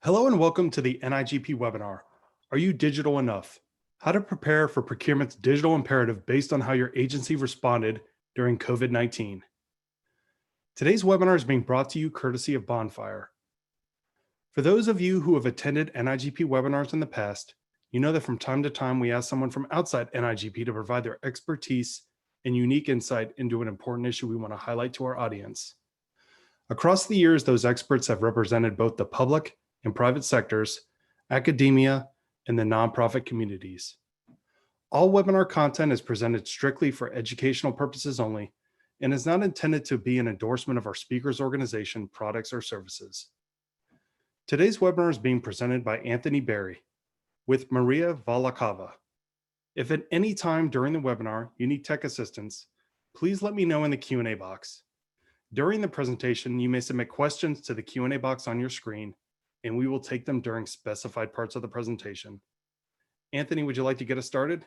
Hello and welcome to the NIGP webinar. Are you digital enough? How to prepare for procurement's digital imperative based on how your agency responded during COVID-19. Today's webinar is being brought to you courtesy of Bonfire. For those of you who have attended NIGP webinars in the past, you know that from time to time we ask someone from outside NIGP to provide their expertise and unique insight into an important issue we want to highlight to our audience. Across the years, those experts have represented both the public and private sectors, academia, and the nonprofit communities. All webinar content is presented strictly for educational purposes only and is not intended to be an endorsement of our speaker's organization, products, or services. Today's webinar is being presented by Anthony Berry with Maria Valakava. If at any time during the webinar you need tech assistance, please let me know in the Q&A box. During the presentation, you may submit questions to the Q&A box on your screen, and we will take them during specified parts of the presentation. Anthony, would you like to get us started?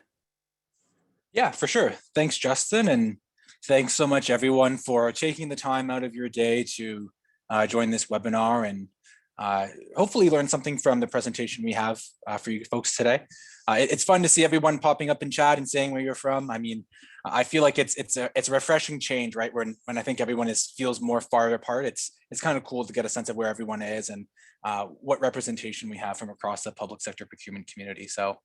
Yeah, for sure. Thanks, Justin. And thanks so much, everyone, for taking the time out of your day to join this webinar and hopefully learn something from the presentation we have for you folks today. It's fun to see everyone popping up in chat and saying where you're from. I mean, I feel like it's a refreshing change, right? When I think everyone feels more far apart, it's kind of cool to get a sense of where everyone is and what representation we have from across the public sector procurement community. So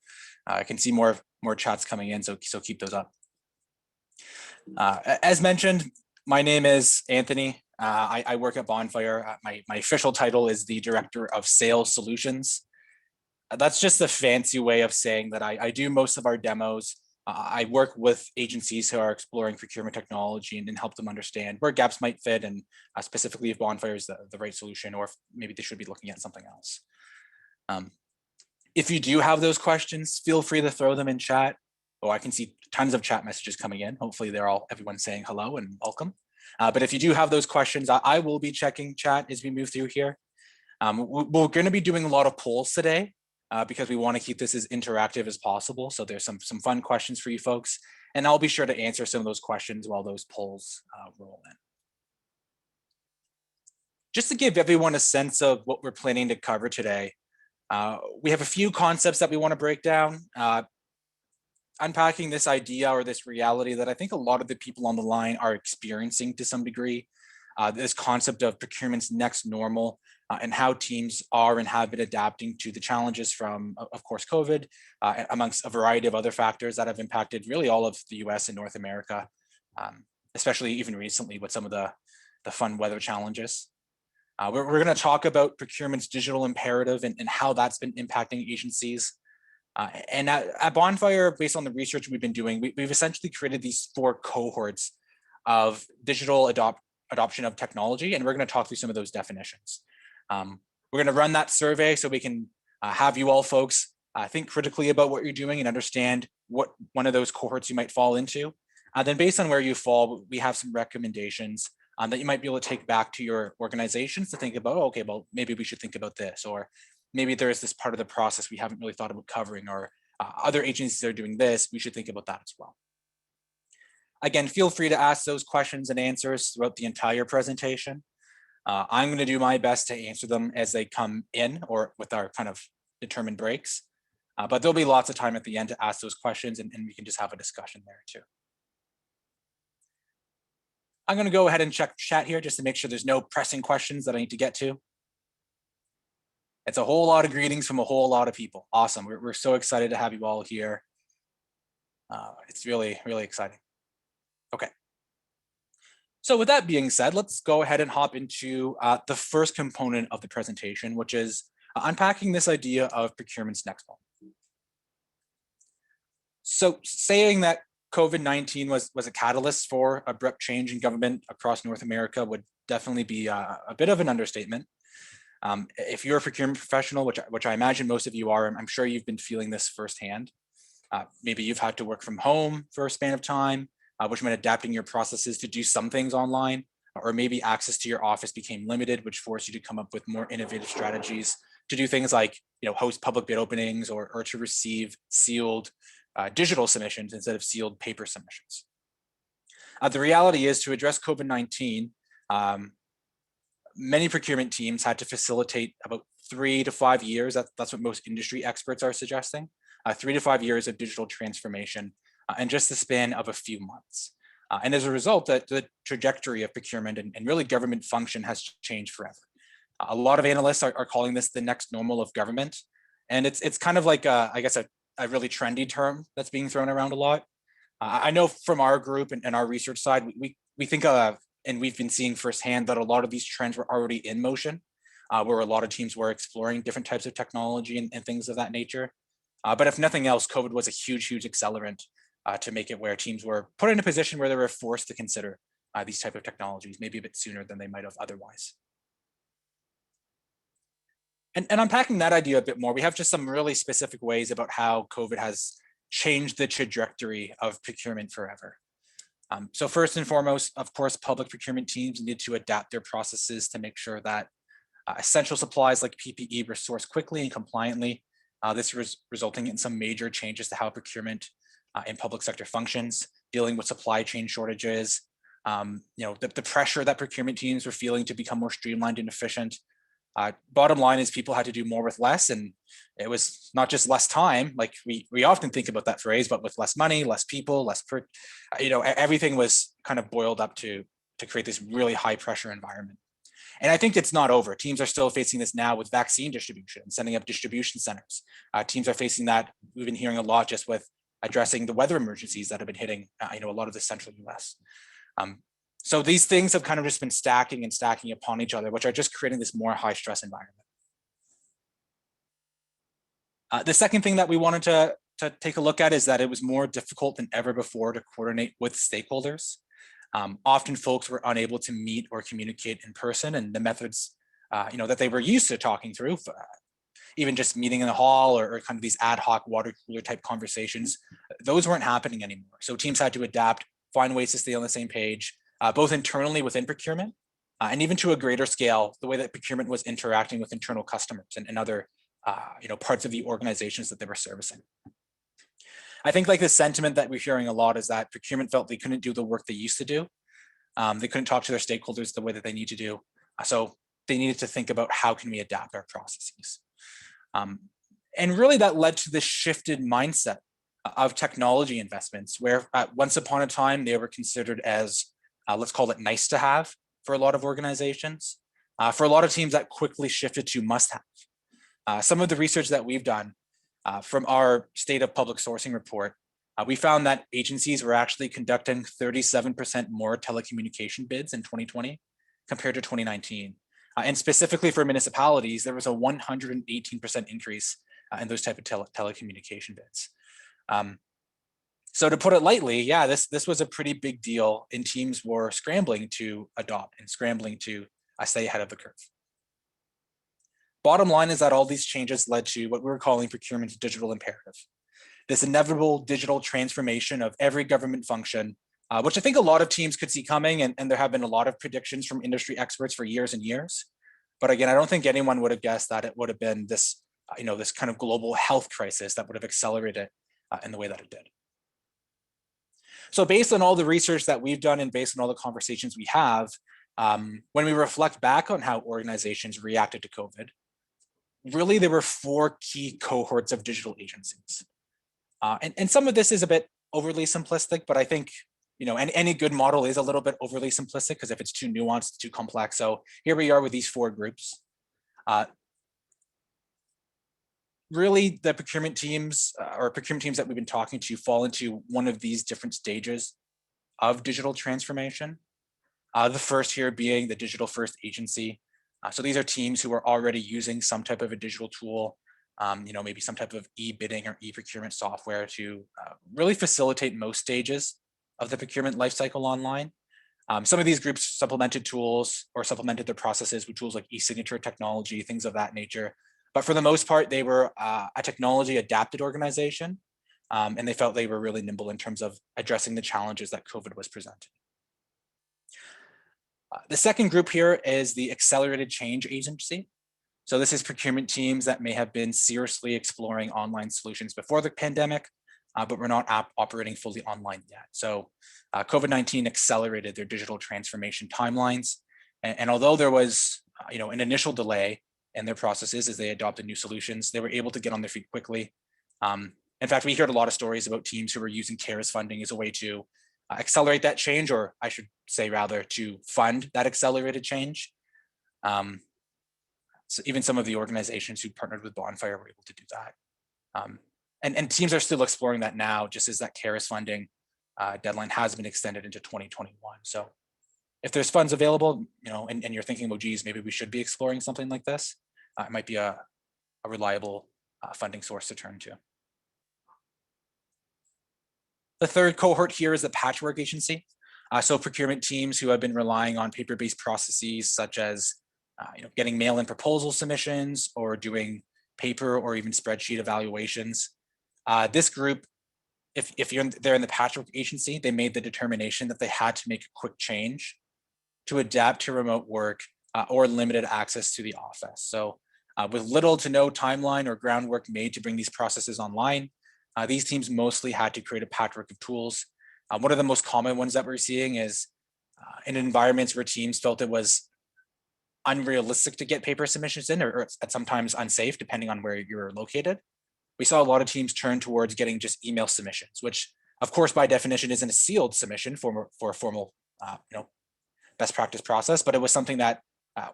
I can see more chats coming in, so keep those up. As mentioned, my name is Anthony. I work at Bonfire. My official title is the Director of Sales Solutions. That's just a fancy way of saying that I do most of our demos. I work with agencies who are exploring procurement technology and help them understand where gaps might fit and specifically if Bonfire is the right solution or if maybe they should be looking at something else. If you do have those questions, feel free to throw them in chat. Oh, I can see tons of chat messages coming in. Hopefully everyone's saying hello and welcome. But if you do have those questions, I will be checking chat as we move through here. We're going to be doing a lot of polls today because we want to keep this as interactive as possible. So there's some fun questions for you folks, and I'll be sure to answer some of those questions while those polls roll in. Just to give everyone a sense of what we're planning to cover today, we have a few concepts that we want to break down. Unpacking this idea or this reality that I think a lot of the people on the line are experiencing to some degree, this concept of procurement's next normal and how teams are and have been adapting to the challenges from, of course, COVID, amongst a variety of other factors that have impacted really all of the US and North America, especially even recently with some of the fun weather challenges. We're going to talk about procurement's digital imperative and how that's been impacting agencies. And at Bonfire, based on the research we've been doing, we've essentially created these 4 cohorts of digital adoption of technology, and we're going to talk through some of those definitions. We're going to run that survey so we can have you all folks think critically about what you're doing and understand what one of those cohorts you might fall into. Then based on where you fall, we have some recommendations that you might be able to take back to your organizations to think about, oh, okay, well, maybe we should think about this, or maybe there is this part of the process we haven't really thought about covering, or other agencies are doing this, we should think about that as well. Again, feel free to ask those questions and answers throughout the entire presentation. I'm going to do my best to answer them as they come in or with our kind of determined breaks. But there'll be lots of time at the end to ask those questions and we can just have a discussion there too. I'm going to go ahead and check chat here just to make sure there's no pressing questions that I need to get to. It's a whole lot of greetings from a whole lot of people. Awesome. We're so excited to have you all here. It's really, really exciting. Okay. So with that being said, let's go ahead and hop into the first component of the presentation, which is unpacking this idea of procurement's next normal. So saying that COVID-19 was a catalyst for abrupt change in government across North America would definitely be a bit of an understatement. If you're a procurement professional, which I imagine most of you are, I'm sure you've been feeling this firsthand. Maybe you've had to work from home for a span of time, which meant adapting your processes to do some things online, or maybe access to your office became limited, which forced you to come up with more innovative strategies to do things like, host public bid openings or to receive sealed digital submissions instead of sealed paper submissions. The reality is, to address COVID-19, many procurement teams had to facilitate about 3 to 5 years. That's what most industry experts are suggesting. 3 to 5 years of digital transformation in just the span of a few months. And as a result, the trajectory of procurement and really government function has changed forever. A lot of analysts are calling this the next normal of government. And it's kind of like, I guess, a really trendy term that's being thrown around a lot. I know from our group and our research side, we think, and we've been seeing firsthand that a lot of these trends were already in motion, where a lot of teams were exploring different types of technology and things of that nature. But if nothing else, COVID was a huge accelerant to make it where teams were put in a position where they were forced to consider these type of technologies, maybe a bit sooner than they might have otherwise. And unpacking that idea a bit more, we have just some really specific ways about how COVID has changed the trajectory of procurement forever. So first and foremost, of course, public procurement teams need to adapt their processes to make sure that essential supplies like PPE were sourced quickly and compliantly. This resulting in some major changes to how procurement in public sector functions, dealing with supply chain shortages, the pressure that procurement teams were feeling to become more streamlined and efficient. Bottom line is people had to do more with less, and it was not just less time, like we often think about that phrase, but with less money, less people, everything was kind of boiled up to create this really high pressure environment. And I think it's not over. Teams are still facing this now with vaccine distribution, setting up distribution centers. Teams are facing that. We've been hearing a lot just with addressing the weather emergencies that have been hitting a lot of the central US. So these things have kind of just been stacking upon each other, which are just creating this more high stress environment. The second thing that we wanted to take a look at is that it was more difficult than ever before to coordinate with stakeholders. Often folks were unable to meet or communicate in person, and the methods that they were used to talking through, even just meeting in the hall or kind of these ad hoc water cooler type conversations, those weren't happening anymore. So teams had to adapt, find ways to stay on the same page, both internally within procurement and even to a greater scale, the way that procurement was interacting with internal customers and other parts of the organizations that they were servicing. I think like the sentiment that we're hearing a lot is that procurement felt they couldn't do the work they used to do. They couldn't talk to their stakeholders the way that they need to do. So they needed to think about how can we adapt our processes. And really that led to this shifted mindset of technology investments, where once upon a time they were considered as, let's call it nice to have for a lot of organizations. For a lot of teams that quickly shifted to must have. Some of the research that we've done from our State of Public Sourcing report, we found that agencies were actually conducting 37% more telecommunication bids in 2020 compared to 2019. And specifically for municipalities, there was a 118% increase in those type of telecommunication bids. So to put it lightly, yeah, this was a pretty big deal, and teams were scrambling to adopt and scrambling to stay ahead of the curve. Bottom line is that all these changes led to what we were calling procurement's digital imperative. This inevitable digital transformation of every government function, which I think a lot of teams could see coming, and there have been a lot of predictions from industry experts for years and years. But again, I don't think anyone would have guessed that it would have been this, this kind of global health crisis that would have accelerated in the way that it did. So based on all the research that we've done and based on all the conversations we have, when we reflect back on how organizations reacted to COVID, really there were 4 key cohorts of digital agencies. And some of this is a bit overly simplistic, but I think any good model is a little bit overly simplistic, because if it's too nuanced, it's too complex. So here we are with these 4 groups. Really, the procurement teams that we've been talking to fall into one of these different stages of digital transformation. The first here being the digital first agency. So these are teams who are already using some type of a digital tool, maybe some type of e-bidding or e-procurement software to really facilitate most stages of the procurement lifecycle online. Some of these groups supplemented their processes with tools like e-signature technology, things of that nature. But for the most part, they were a technology adapted organization, and they felt they were really nimble in terms of addressing the challenges that COVID was presenting. The second group here is the accelerated change agency. So this is procurement teams that may have been seriously exploring online solutions before the pandemic, but were not operating fully online yet. So COVID-19 accelerated their digital transformation timelines. And although there was an initial delay, in their processes as they adopted new solutions. They were able to get on their feet quickly. In fact, we heard a lot of stories about teams who were using CARES funding as a way to accelerate that change, or I should say rather to fund that accelerated change. So even some of the organizations who partnered with Bonfire were able to do that. And teams are still exploring that now, just as that CARES funding deadline has been extended into 2021. So if there's funds available, and you're thinking, well, geez, maybe we should be exploring something like this, it might be a reliable funding source to turn to. The third cohort here is the patchwork agency. So procurement teams who have been relying on paper-based processes such as getting mail-in proposal submissions or doing paper or even spreadsheet evaluations. This group, if they're in the patchwork agency, they made the determination that they had to make a quick change to adapt to remote work or limited access to the office. So with little to no timeline or groundwork made to bring these processes online, these teams mostly had to create a patchwork of tools. One of the most common ones that we're seeing is in environments where teams felt it was unrealistic to get paper submissions in, or sometimes unsafe, depending on where you're located. We saw a lot of teams turn towards getting just email submissions, which of course by definition isn't a sealed submission for a formal best practice process, but it was something that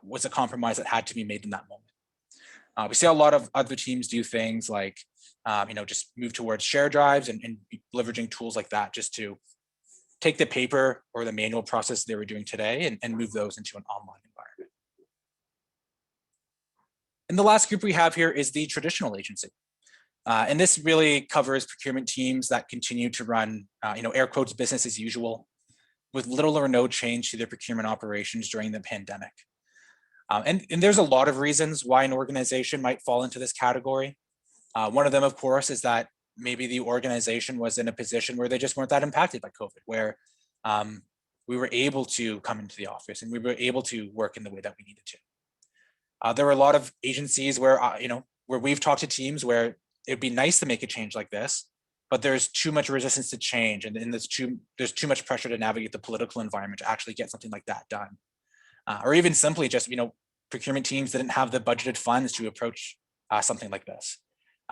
was a compromise that had to be made in that moment. We see a lot of other teams do things like just move towards share drives and leveraging tools like that just to take the paper or the manual process they were doing today and move those into an online environment. And the last group we have here is the traditional agency. And this really covers procurement teams that continue to run, air quotes, business as usual, with little or no change to their procurement operations during the pandemic. And there's a lot of reasons why an organization might fall into this category. One of them, of course, is that maybe the organization was in a position where they just weren't that impacted by COVID, where we were able to come into the office and we were able to work in the way that we needed to. There were a lot of agencies where, where we've talked to teams where it'd be nice to make a change like this, but there's too much resistance to change, and there's too much pressure to navigate the political environment to actually get something like that done. Or even simply just, procurement teams didn't have the budgeted funds to approach something like this.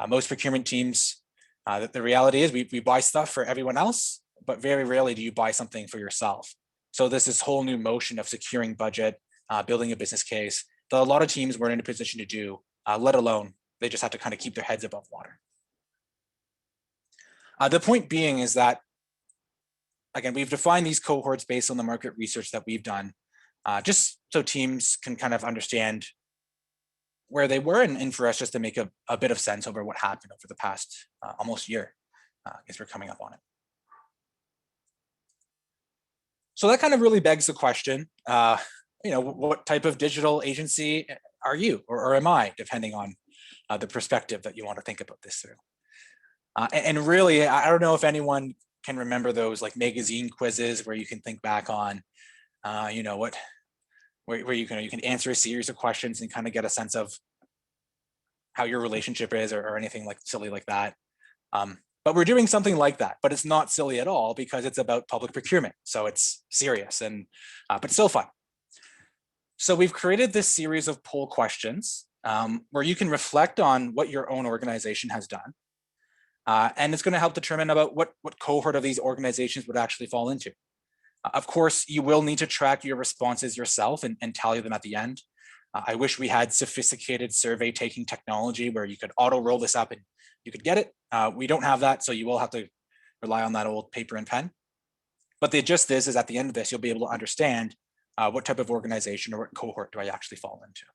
Most procurement teams, the reality is we buy stuff for everyone else, but very rarely do you buy something for yourself. So there's this whole new motion of securing budget, building a business case that a lot of teams weren't in a position to do, let alone they just had to kind of keep their heads above water. The point being is that, again, we've defined these cohorts based on the market research that we've done, just so teams can kind of understand where they were, and for us just to make a bit of sense over what happened over the past almost year, as we're coming up on it. So that kind of really begs the question, what type of digital agency are you, or am I, depending on the perspective that you want to think about this through. And really, I don't know if anyone can remember those like magazine quizzes where you can think back on, where you can answer a series of questions and kind of get a sense of how your relationship is, or anything like silly like that. But we're doing something like that, but it's not silly at all because it's about public procurement. So it's serious and but still fun. So we've created this series of poll questions where you can reflect on what your own organization has done. And it's going to help determine about what cohort of these organizations would actually fall into. Of course, you will need to track your responses yourself and tally them at the end. I wish we had sophisticated survey taking technology where you could auto roll this up and you could get it. We don't have that, so you will have to rely on that old paper and pen. But the gist is at the end of this, you'll be able to understand what type of organization or what cohort do I actually fall into.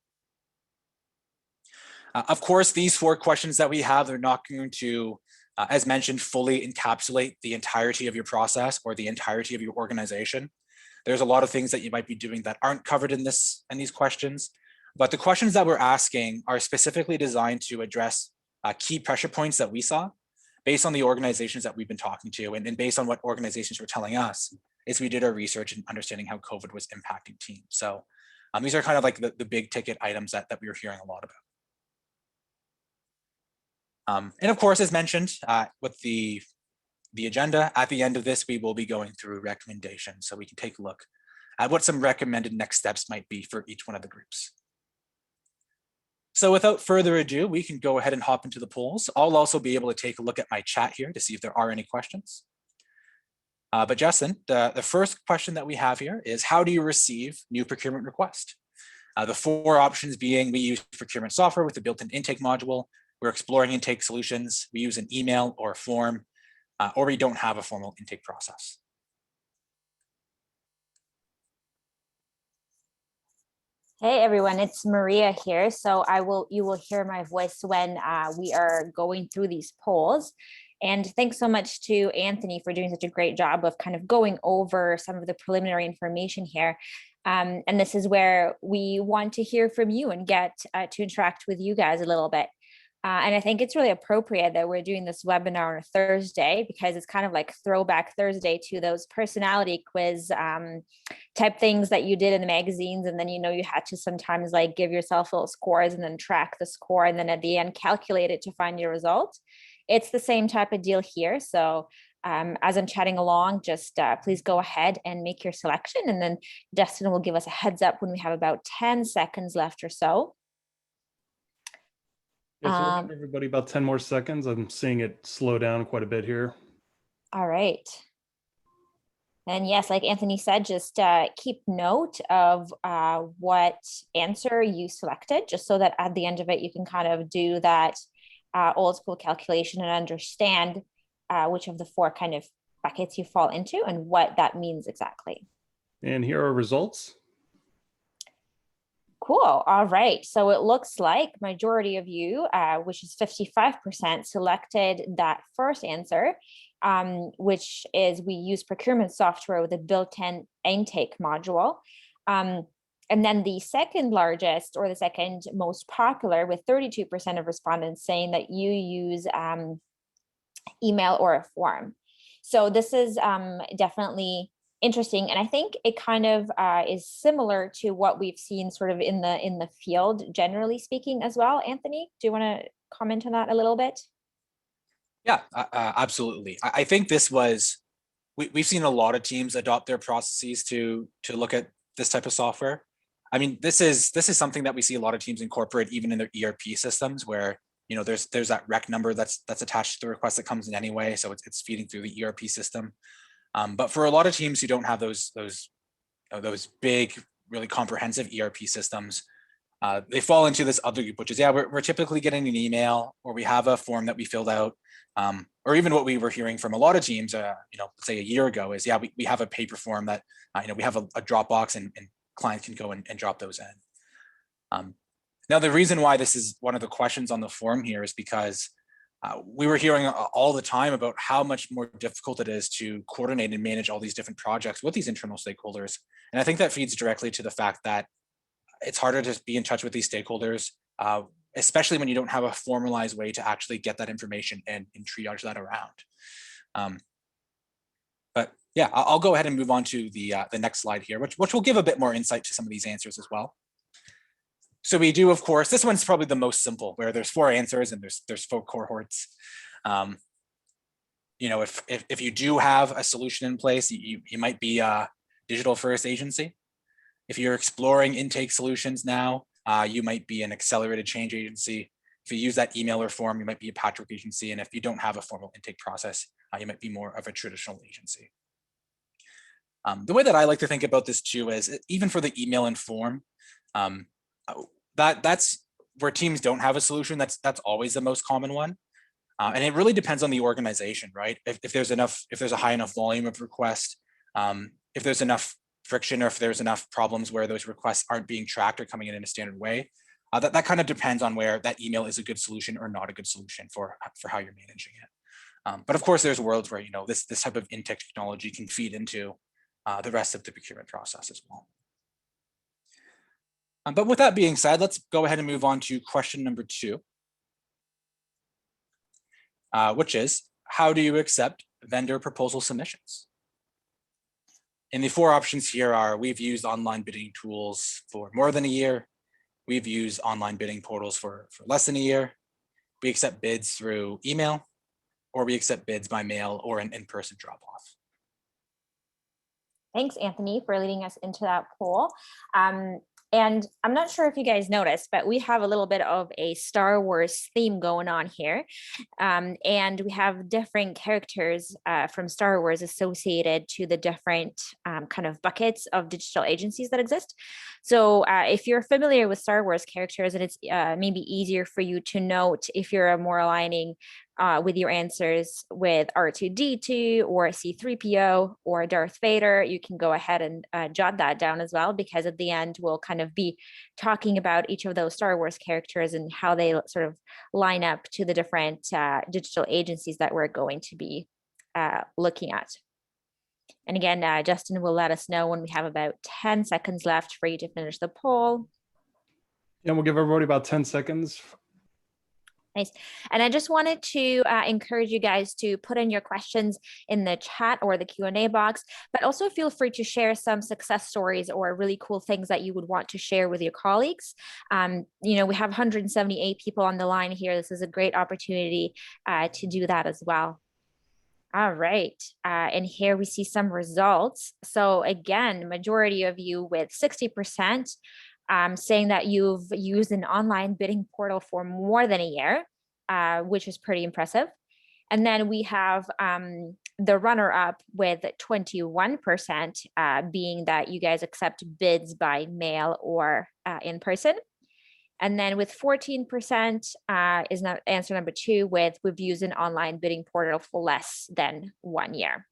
Of course, these 4 questions that we have, they're not going to, as mentioned, fully encapsulate the entirety of your process or the entirety of your organization. There's a lot of things that you might be doing that aren't covered in these questions. But the questions that we're asking are specifically designed to address key pressure points that we saw based on the organizations that we've been talking to, and based on what organizations were telling us as we did our research and understanding how COVID was impacting teams. So these are kind of like the big ticket items that we were hearing a lot about. And of course, as mentioned, with the agenda, at the end of this, we will be going through recommendations so we can take a look at what some recommended next steps might be for each one of the groups. So without further ado, we can go ahead and hop into the polls. I'll also be able to take a look at my chat here to see if there are any questions. But Justin, the first question that we have here is, how do you receive new procurement requests? The four options being, we use procurement software with a built-in intake module, we're exploring intake solutions, we use an email or a form, or we don't have a formal intake process. Hey everyone, it's Maria here. So you will hear my voice when we are going through these polls. And thanks so much to Anthony for doing such a great job of kind of going over some of the preliminary information here. And this is where we want to hear from you and get to interact with you guys a little bit. And I think it's really appropriate that we're doing this webinar on a Thursday, because it's kind of like throwback Thursday to those personality quiz type things that you did in the magazines. And then, you had to sometimes like give yourself little scores and then track the score. And then at the end, calculate it to find your result. It's the same type of deal here. So as I'm chatting along, just please go ahead and make your selection. And then Dustin will give us a heads up when we have about 10 seconds left or so. Yeah, so we'll give everybody about 10 more seconds. I'm seeing it slow down quite a bit here. All right. And yes, like Anthony said, just keep note of what answer you selected, just so that at the end of it, you can kind of do that old school calculation and understand which of the four kind of buckets you fall into and what that means exactly. And here are results. Cool. All right. So it looks like majority of you, which is 55%, selected that first answer, which is we use procurement software with a built-in intake module. And then the second largest, or the second most popular, with 32% of respondents saying that you use email or a form. So this is definitely interesting. And I think it kind of is similar to what we've seen sort of in the field, generally speaking as well. Anthony, do you want to comment on that a little bit? Yeah, absolutely. I think this was, we've seen a lot of teams adopt their processes to look at this type of software. I mean, this is something that we see a lot of teams incorporate even in their ERP systems, where there's that rec number that's attached to the request that comes in anyway, so it's feeding through the ERP system. But for a lot of teams who don't have those big, really comprehensive ERP systems, they fall into this other group, which is, yeah, we're typically getting an email, or we have a form that we filled out, or even what we were hearing from a lot of teams, let's say a year ago, is, yeah, we have a paper form that, we have a Dropbox, and clients can go and drop those in. Now, the reason why this is one of the questions on the form here is because we were hearing all the time about how much more difficult it is to coordinate and manage all these different projects with these internal stakeholders. And I think that feeds directly to the fact that it's harder to be in touch with these stakeholders, especially when you don't have a formalized way to actually get that information and triage that around. But yeah, I'll go ahead and move on to the next slide here, which will give a bit more insight to some of these answers as well. So we do, of course, this one's probably the most simple, where there's four answers and there's four cohorts. If you do have a solution in place, you might be a digital first agency. If you're exploring intake solutions now, you might be an accelerated change agency. If you use that email or form, you might be a patchwork agency. And if you don't have a formal intake process, you might be more of a traditional agency. The way that I like to think about this too is, even for the email and form, that's where teams don't have a solution. That's always the most common one. And it really depends on the organization, right? If there's a high enough volume of requests, if there's enough friction, or if there's enough problems where those requests aren't being tracked or coming in a standard way, that kind of depends on where that email is a good solution or not a good solution for how you're managing it. But of course, there's worlds where this type of intake technology can feed into the rest of the procurement process as well. But with that being said, let's go ahead and move on to question number 2, which is, how do you accept vendor proposal submissions? And the four options here are, we've used online bidding tools for more than a year. We've used online bidding portals for less than a year. We accept bids through email, or we accept bids by mail or an in-person drop-off. Thanks, Anthony, for leading us into that poll. And I'm not sure if you guys noticed, but we have a little bit of a Star Wars theme going on here. And we have different characters from Star Wars associated to the different kind of buckets of digital agencies that exist. So if you're familiar with Star Wars characters, and it's maybe easier for you to note if you're more aligning with your answers with R2D2 or C3PO or Darth Vader, you can go ahead and jot that down as well, because at the end we'll kind of be talking about each of those Star Wars characters and how they sort of line up to the different digital agencies that we're going to be looking at. And again, Justin will let us know when we have about 10 seconds left for you to finish the poll. Yeah, we'll give everybody about 10 seconds. Nice. And I just wanted to encourage you guys to put in your questions in the chat or the Q&A box, but also feel free to share some success stories or really cool things that you would want to share with your colleagues. We have 178 people on the line here. This is a great opportunity to do that as well. All right, and here we see some results. So again, majority of you with 60%, saying that you've used an online bidding portal for more than a year, which is pretty impressive. And then we have the runner-up with 21%, being that you guys accept bids by mail or in person. And then with 14% is not answer number 2, with we've used an online bidding portal for less than 1 year.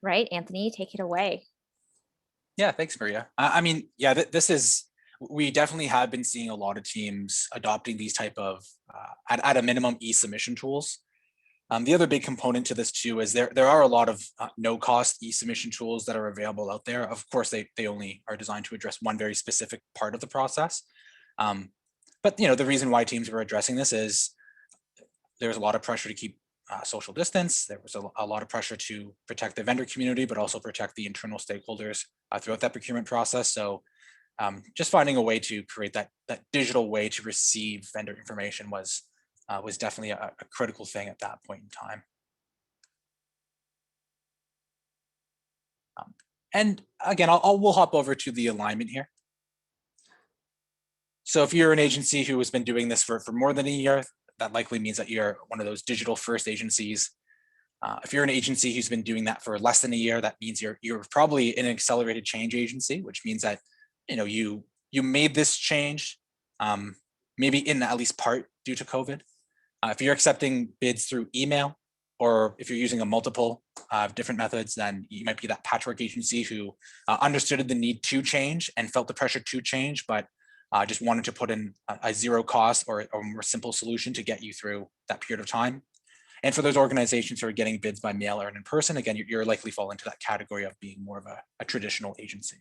Right, Anthony, take it away. Yeah, thanks, Maria. We definitely have been seeing a lot of teams adopting these type of, at a minimum, e-submission tools. The other big component to this too is there are a lot of no-cost e-submission tools that are available out there. Of course, they only are designed to address one very specific part of the process. But the reason why teams were addressing this is there's a lot of pressure to keep social distance. There was a lot of pressure to protect the vendor community, but also protect the internal stakeholders throughout that procurement process. So just finding a way to create that digital way to receive vendor information was definitely a critical thing at that point in time. And again, we'll hop over to the alignment here. So if you're an agency who has been doing this for more than a year, that likely means that you're one of those digital first agencies. If you're an agency who's been doing that for less than a year, that means you're probably an accelerated change agency, which means that you made this change, maybe in at least part due to COVID. If you're accepting bids through email, or if you're using a multiple different methods, then you might be that patchwork agency who understood the need to change and felt the pressure to change, but just wanted to put in a zero cost or a more simple solution to get you through that period of time. And for those organizations who are getting bids by mail or in person, again, you're likely fall into that category of being more of a traditional agency.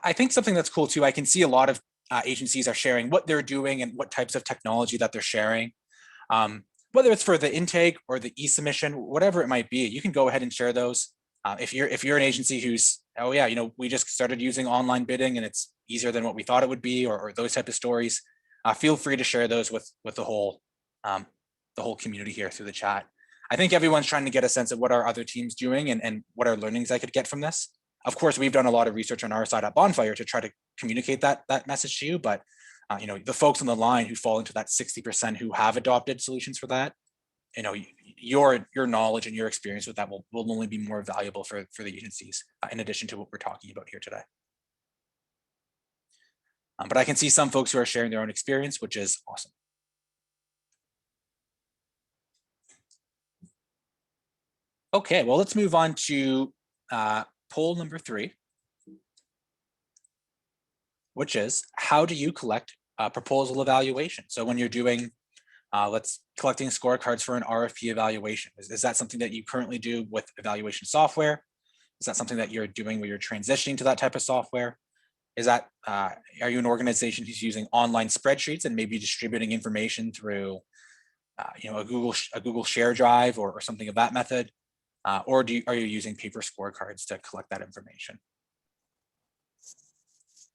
I think something that's cool too, I can see a lot of agencies are sharing what they're doing and what types of technology that they're sharing. Whether it's for the intake or the e-submission, whatever it might be, you can go ahead and share those. If you're an agency who's, oh yeah, we just started using online bidding and it's easier than what we thought it would be, or those type of stories, feel free to share those with the whole community here through the chat. I think everyone's trying to get a sense of what are other teams doing and what are learnings I could get from this. Of course, we've done a lot of research on our side at Bonfire to try to communicate that message to you, but the folks on the line who fall into that 60% who have adopted solutions for that, your knowledge and your experience with that will only be more valuable for the agencies, in addition to what we're talking about here today. But I can see some folks who are sharing their own experience, which is awesome. Okay, well, let's move on to poll number 3, which is, how do you collect proposal evaluation? So when you're doing, collecting scorecards for an RFP evaluation, is that something that you currently do with evaluation software? Is that something that you're doing where you're transitioning to that type of software? Is that, are you an organization who's using online spreadsheets and maybe distributing information through, a Google Share Drive or something of that method? Or are you using paper scorecards to collect that information?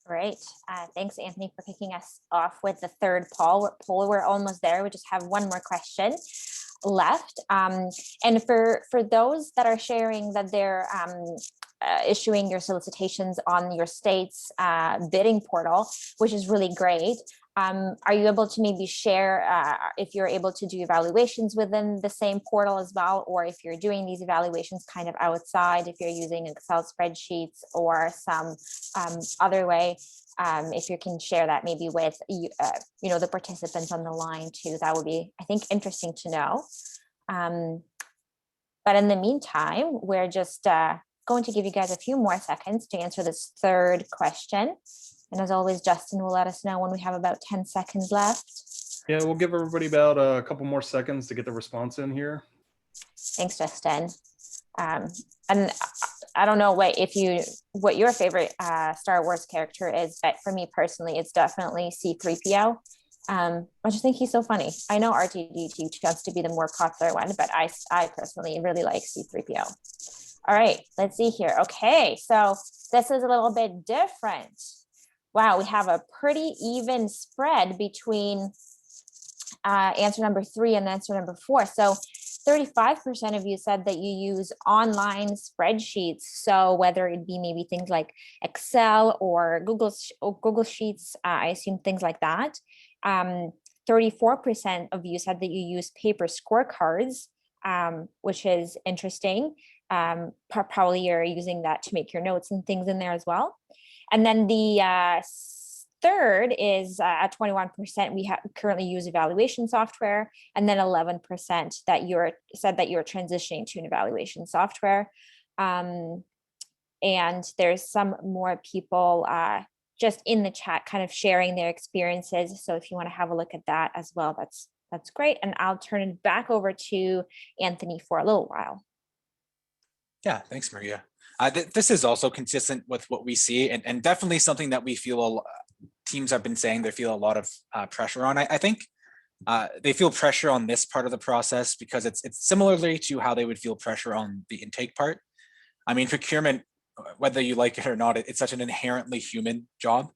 Great. Thanks, Anthony, for kicking us off with the third poll. We're almost there. We just have one more question. left. And for those that are sharing that they're issuing your solicitations on your state's bidding portal, which is really great. Are you able to maybe share if you're able to do evaluations within the same portal as well, or if you're doing these evaluations kind of outside, if you're using Excel spreadsheets or some other way? If you can share that maybe with the participants on the line too, that would be, I think, interesting to know. But in the meantime, we're just going to give you guys a few more seconds to answer this third question. And as always, Justin will let us know when we have about 10 seconds left. Yeah, we'll give everybody about a couple more seconds to get the response in here. Thanks, Justin. And I don't know what your favorite Star Wars character is, but for me personally, it's definitely C-3PO. I just think he's so funny. I know R2-D2 tends to be the more popular one, but I personally really like C-3PO. All right, let's see here. Okay, so this is a little bit different. Wow, we have a pretty even spread between answer number 3 and answer number 4. So 35% of you said that you use online spreadsheets. So whether it be maybe things like Excel or Google Sheets, I assume things like that. 34% of you said that you use paper scorecards, which is interesting. Probably you're using that to make your notes and things in there as well. And then the third is at 21%, we currently use evaluation software, and then 11% that said that you're transitioning to an evaluation software. And there's some more people just in the chat kind of sharing their experiences. So if you want to have a look at that as well, that's great. And I'll turn it back over to Anthony for a little while. Yeah, thanks, Maria. This is also consistent with what we see, and definitely something that we feel teams have been saying they feel a lot of pressure on. I think they feel pressure on this part of the process because it's similarly to how they would feel pressure on the intake part. I mean, procurement, whether you like it or not, it's such an inherently human job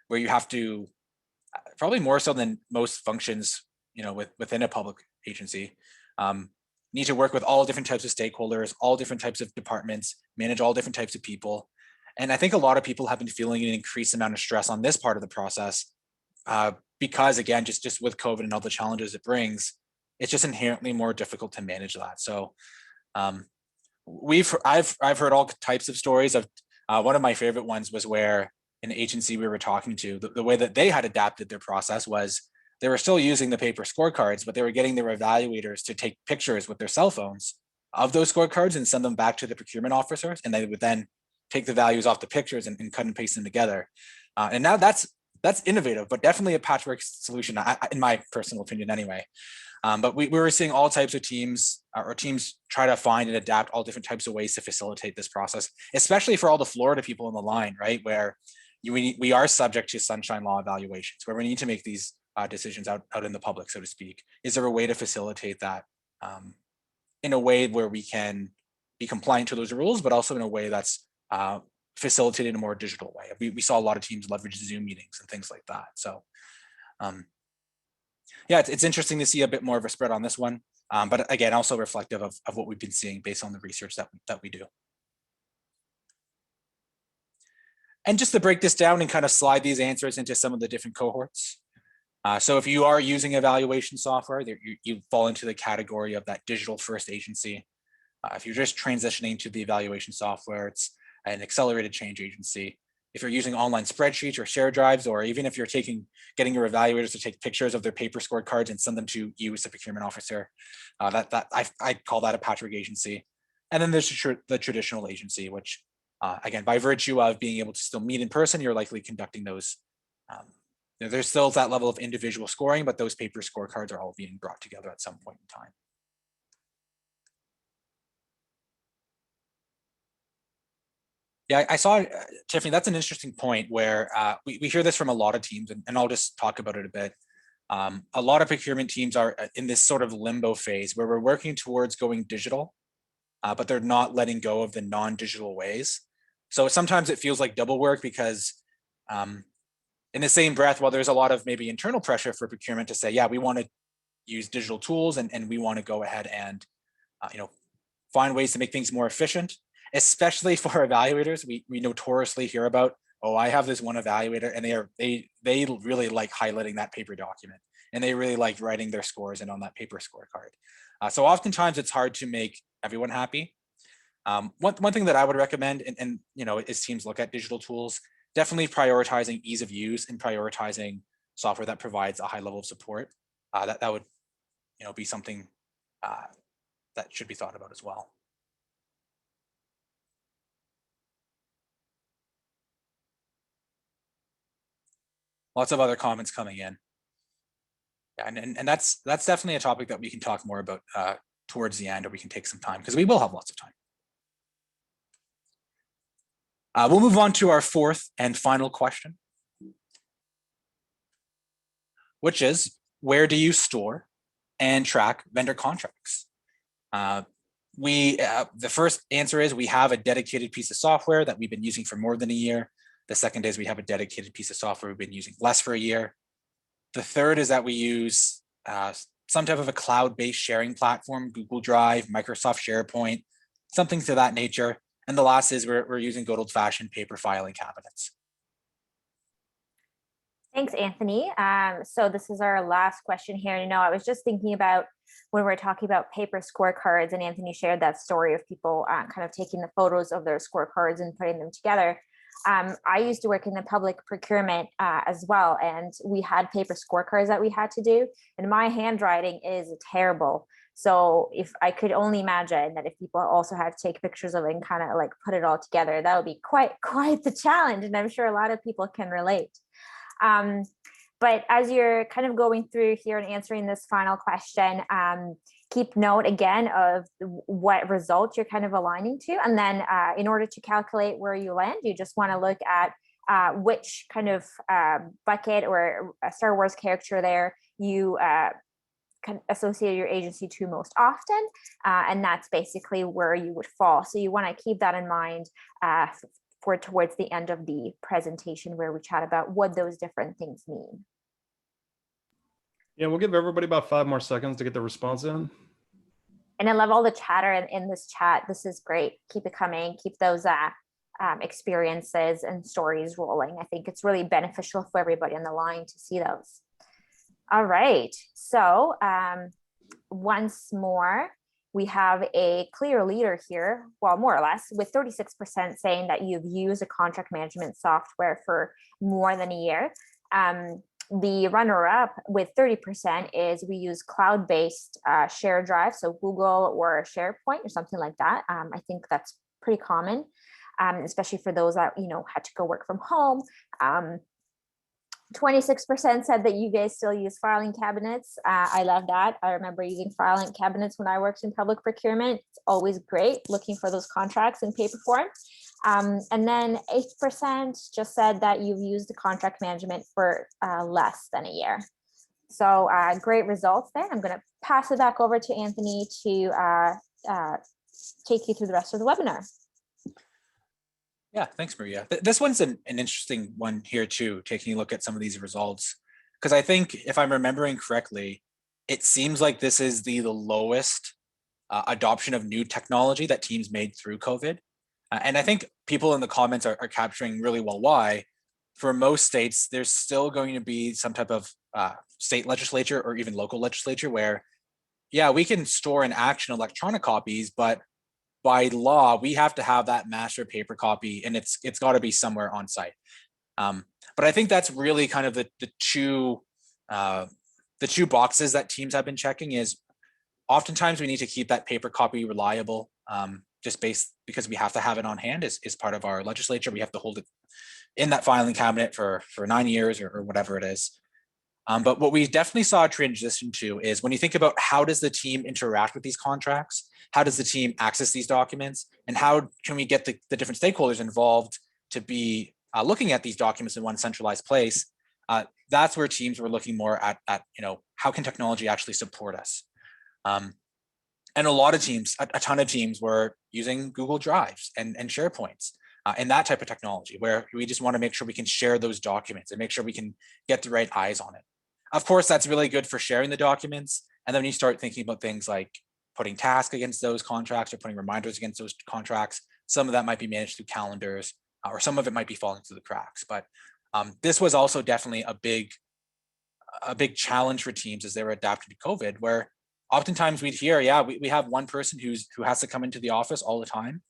where you have to, probably more so than most functions, within a public agency, need to work with all different types of stakeholders, all different types of departments, manage all different types of people. And I think a lot of people have been feeling an increased amount of stress on this part of the process because, again, just with COVID and all the challenges it brings, it's just inherently more difficult to manage that. So I've heard all types of stories of one of my favorite ones was where an agency we were talking to, the way that they had adapted their process was they were still using the paper scorecards, but they were getting their evaluators to take pictures with their cell phones of those scorecards and send them back to the procurement officers. And they would then take the values off the pictures and cut and paste them together. And now that's innovative, but definitely a patchwork solution, in my personal opinion anyway. But we were seeing all types of teams or teams try to find and adapt all different types of ways to facilitate this process, especially for all the Florida people on the line, right? Where we are subject to sunshine law evaluations, where we need to make these decisions out in the public, so to speak. Is there a way to facilitate that in a way where we can be compliant to those rules, but also in a way that's facilitated in a more digital way? We saw a lot of teams leverage Zoom meetings and things like that. So yeah, it's interesting to see a bit more of a spread on this one. But again, also reflective of what we've been seeing based on the research that we do. And just to break this down and kind of slide these answers into some of the different cohorts. So if you are using evaluation software, you fall into the category of that digital first agency. If you're just transitioning to the evaluation software, it's an accelerated change agency. If you're using online spreadsheets or share drives, or even if you're getting your evaluators to take pictures of their paper scorecards and send them to you as the procurement officer, I call that a patchwork agency. And then there's the traditional agency, which again, by virtue of being able to still meet in person, you're likely conducting those. There's still that level of individual scoring, but those paper scorecards are all being brought together at some point in time. Yeah, I saw, Tiffany, that's an interesting point where we hear this from a lot of teams, and I'll just talk about it a bit. A lot of procurement teams are in this sort of limbo phase where we're working towards going digital, but they're not letting go of the non-digital ways. So sometimes it feels like double work because in the same breath, while there's a lot of maybe internal pressure for procurement to say, yeah, we want to use digital tools, and we want to go ahead and find ways to make things more efficient, especially for evaluators. We notoriously hear about, oh, I have this one evaluator, and they really like highlighting that paper document, and they really like writing their scores in on that paper scorecard. So oftentimes it's hard to make everyone happy. One thing that I would recommend, and as teams look at digital tools, definitely prioritizing ease of use and prioritizing software that provides a high level of support. That would be something that should be thought about as well. Lots of other comments coming in. Yeah, and that's definitely a topic that we can talk more about towards the end, or we can take some time, because we will have lots of time. We'll move on to our fourth and final question, which is, where do you store and track vendor contracts? The first answer is we have a dedicated piece of software that we've been using for more than a year. The second is we have a dedicated piece of software we've been using less for a year. The third is that we use some type of a cloud-based sharing platform, Google Drive, Microsoft SharePoint, something to that nature. And the last is we're using good old-fashioned paper filing cabinets. Thanks, Anthony. So this is our last question here. I was just thinking about when we're talking about paper scorecards, and Anthony shared that story of people kind of taking the photos of their scorecards and putting them together. I used to work in the public procurement as well, and we had paper scorecards that we had to do, and my handwriting is terrible. So if I could only imagine that if people also had to take pictures of it and kind of like put it all together, that would be quite the challenge, and I'm sure a lot of people can relate. But as you're kind of going through here and answering this final question, keep note again of what results you're kind of aligning to. And then in order to calculate where you land, you just want to look at which kind of bucket or Star Wars character there you kind of associate your agency to most often. And that's basically where you would fall. So you want to keep that in mind for towards the end of the presentation, where we chat about what those different things mean. Yeah, we'll give everybody about 5 more seconds to get the response in. And I love all the chatter in this chat. This is great. Keep it coming. Keep those experiences and stories rolling. I think it's really beneficial for everybody on the line to see those. All right. So once more, we have a clear leader here, well, more or less, with 36% saying that you've used a contract management software for more than a year. The runner-up with 30% is we use cloud-based share drive, so Google or SharePoint or something like that. I think that's pretty common, especially for those that had to go work from home. 26% said that you guys still use filing cabinets. I love that. I remember using filing cabinets when I worked in public procurement. It's always great looking for those contracts in paper form. And then 8% just said that you've used the contract management for less than a year. So great results there. I'm going to pass it back over to Anthony to take you through the rest of the webinar. Yeah, thanks, Maria. This one's an interesting one here too, taking a look at some of these results, because I think if I'm remembering correctly, it seems like this is the lowest adoption of new technology that teams made through COVID. And I think people in the comments are capturing really well why. For most states, there's still going to be some type of state legislature or even local legislature where, yeah, we can store and action electronic copies, but by law, we have to have that master paper copy, and it's got to be somewhere on site. But I think that's really kind of the two boxes that teams have been checking is oftentimes we need to keep that paper copy reliable, just because we have to have it on hand is part of our legislature. We have to hold it in that filing cabinet for 9 years or whatever it is. But what we definitely saw a transition to is when you think about how does the team interact with these contracts, how does the team access these documents, and how can we get the different stakeholders involved to be looking at these documents in one centralized place? That's where teams were looking more at how can technology actually support us? And a lot of teams, a ton of teams were using Google Drives and SharePoints and that type of technology, where we just want to make sure we can share those documents and make sure we can get the right eyes on it. Of course, that's really good for sharing the documents. And then when you start thinking about things like putting tasks against those contracts or putting reminders against those contracts, some of that might be managed through calendars, or some of it might be falling through the cracks. But this was also definitely a big challenge for teams as they were adapting to COVID, where oftentimes we'd hear, yeah, we have one person who has to come into the office all the time.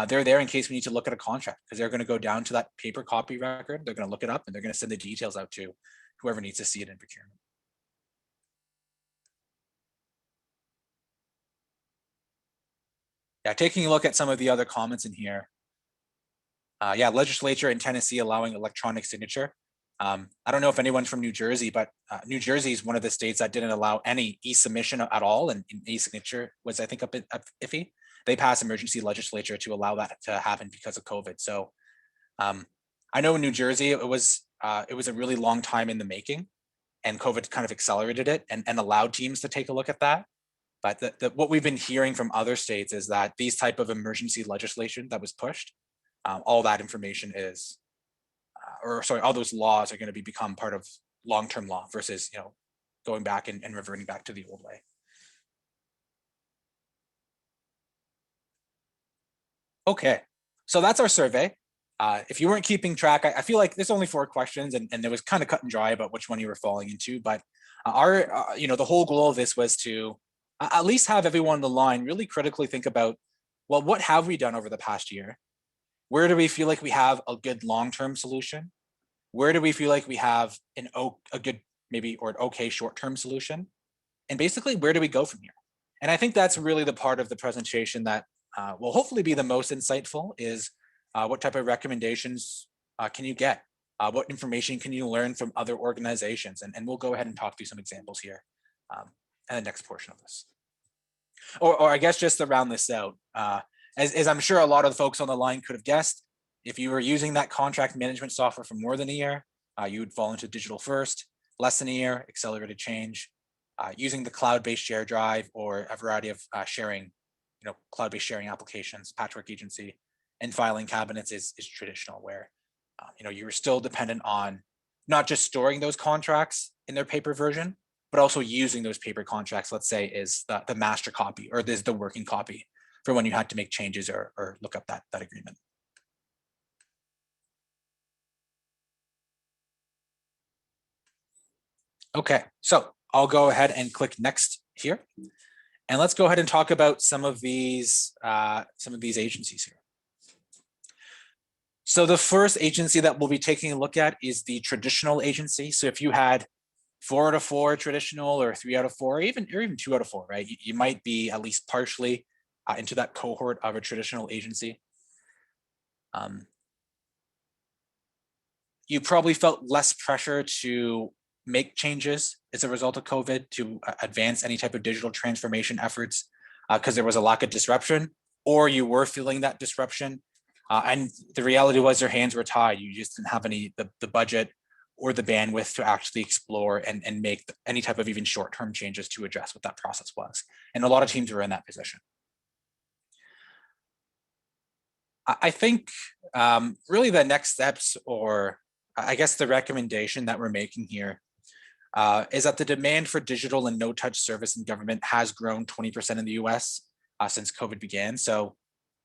They're there in case we need to look at a contract, because they're going to go down to that paper copy record. They're going to look it up and they're going to send the details out to whoever needs to see it in procurement. Yeah, taking a look at some of the other comments in here. Yeah, legislature in Tennessee allowing electronic signature. I don't know if anyone's from New Jersey, but New Jersey is one of the states that didn't allow any e-submission at all, and e-signature was, I think, up iffy. They passed emergency legislature to allow that to happen because of COVID. So I know in New Jersey, it was a really long time in the making, and COVID kind of accelerated it and allowed teams to take a look at that. But what we've been hearing from other states is that these type of emergency legislation that was pushed, all that information is, all those laws are going to become part of long-term law versus, going back and reverting back to the old way. Okay, so that's our survey. If you weren't keeping track, I feel like there's only 4 questions, and it was kind of cut and dry about which one you were falling into. But the whole goal of this was to at least have everyone on the line really critically think about, well, what have we done over the past year? Where do we feel like we have a good long-term solution? Where do we feel like we have a good maybe or an okay short-term solution? And basically, where do we go from here? And I think that's really the part of the presentation that will hopefully be the most insightful, is what type of recommendations can you get? What information can you learn from other organizations? And we'll go ahead and talk through some examples here in the next portion of this. Or I guess just to round this out, as I'm sure a lot of the folks on the line could have guessed, if you were using that contract management software for more than a year, you would fall into digital first, less than a year, accelerated change, using the cloud-based share drive or a variety of sharing, cloud-based sharing applications, patchwork agency, and filing cabinets is traditional, where you were still dependent on not just storing those contracts in their paper version, but also using those paper contracts, let's say, is the master copy or is the working copy for when you had to make changes or look up that agreement. Okay, so I'll go ahead and click next here, and let's go ahead and talk about some of these agencies here. So the first agency that we'll be taking a look at is the traditional agency. So if you had 4 out of 4 traditional, or 3 out of 4, or even 2 out of 4, right? You might be at least partially into that cohort of a traditional agency. You probably felt less pressure to make changes as a result of COVID, to advance any type of digital transformation efforts, because there was a lack of disruption, or you were feeling that disruption. And the reality was your hands were tied. You just didn't have the budget or the bandwidth to actually explore and make any type of even short-term changes to address what that process was. And a lot of teams were in that position. I think really the next steps, or I guess the recommendation that we're making here, is that the demand for digital and no-touch service in government has grown 20% in the US since COVID began. So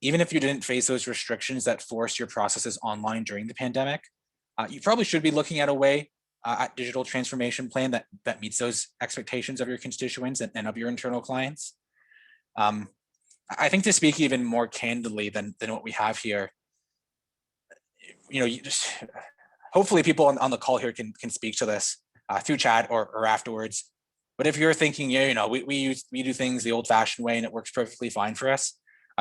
even if you didn't face those restrictions that forced your processes online during the pandemic, you probably should be looking at a way at digital transformation plan that meets those expectations of your constituents and of your internal clients. I think to speak even more candidly than what we have here, hopefully people on the call here can speak to this through chat or afterwards. But if you're thinking, we do things the old-fashioned way and it works perfectly fine for us,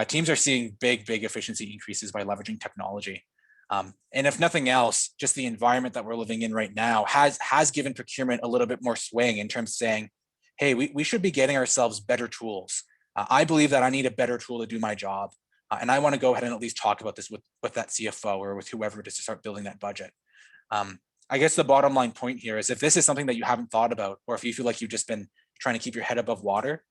teams are seeing big efficiency increases by leveraging technology. And if nothing else, just the environment that we're living in right now has given procurement a little bit more swing in terms of saying, hey, we should be getting ourselves better tools. I believe that I need a better tool to do my job. And I want to go ahead and at least talk about this with that CFO or with whoever it is to start building that budget. I guess the bottom line point here is, if this is something that you haven't thought about, or if you feel like you've just been trying to keep your head above water,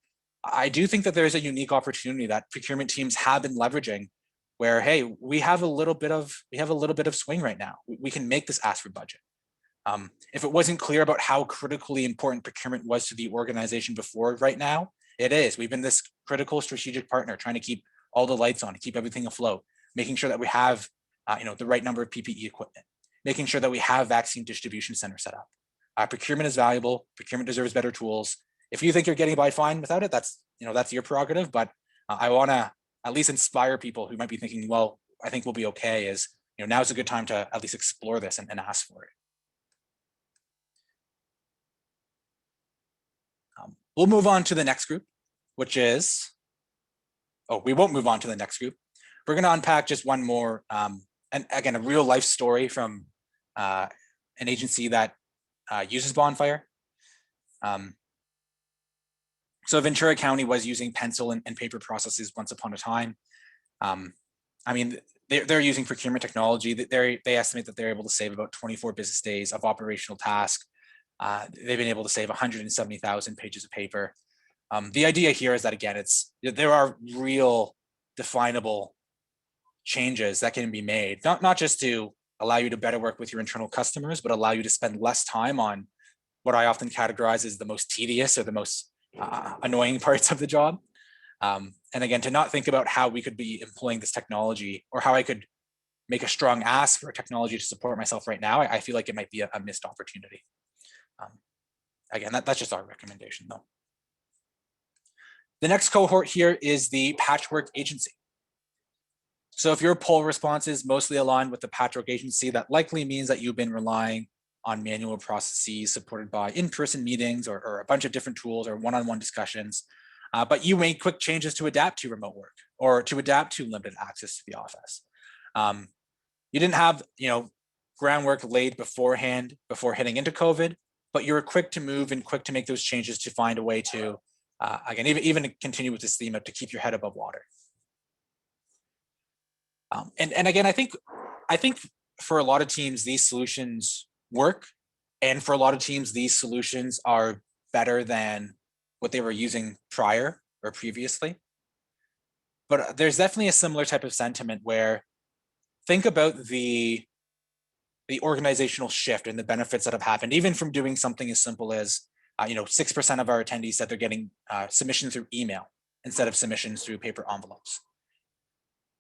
I do think that there is a unique opportunity that procurement teams have been leveraging, where, hey, we have a little bit of swing right now. We can make this ask for budget. If it wasn't clear about how critically important procurement was to the organization before, right now, it is. We've been this critical strategic partner trying to keep all the lights on and keep everything afloat, making sure that we have the right number of PPE equipment, making sure that we have vaccine distribution centers set up. Procurement is valuable. Procurement deserves better tools. If you think you're getting by fine without it, that's your prerogative. But I want to at least inspire people who might be thinking, well, I think we'll be okay. Is now's a good time to at least explore this and ask for it. We'll move on to the next group, which is, we won't move on to the next group. We're going to unpack just one more, and again, a real life story from an agency that uses Bonfire. So Ventura County was using pencil and paper processes once upon a time. I mean, they're using procurement technology. They estimate that they're able to save about 24 business days of operational tasks. They've been able to save 170,000 pages of paper. The idea here is that, again, there are real definable changes that can be made, not just to allow you to better work with your internal customers, but allow you to spend less time on what I often categorize as the most tedious or the most annoying parts of the job. And again, to not think about how we could be employing this technology or how I could make a strong ask for technology to support myself right now, I feel like it might be a missed opportunity. Again, that's just our recommendation, though. The next cohort here is the patchwork agency. So if your poll response is mostly aligned with the patchwork agency, that likely means that you've been relying on manual processes supported by in-person meetings or a bunch of different tools or one-on-one discussions. But you made quick changes to adapt to remote work or to adapt to limited access to the office. You didn't have groundwork laid beforehand before heading into COVID, but you were quick to move and quick to make those changes to find a way to, again, even continue with this theme of to keep your head above water. And again, I think for a lot of teams, these solutions work. And for a lot of teams, these solutions are better than what they were using prior or previously. But there's definitely a similar type of sentiment where think about the organizational shift and the benefits that have happened, even from doing something as simple as, 6% of our attendees said they're getting submissions through email instead of submissions through paper envelopes.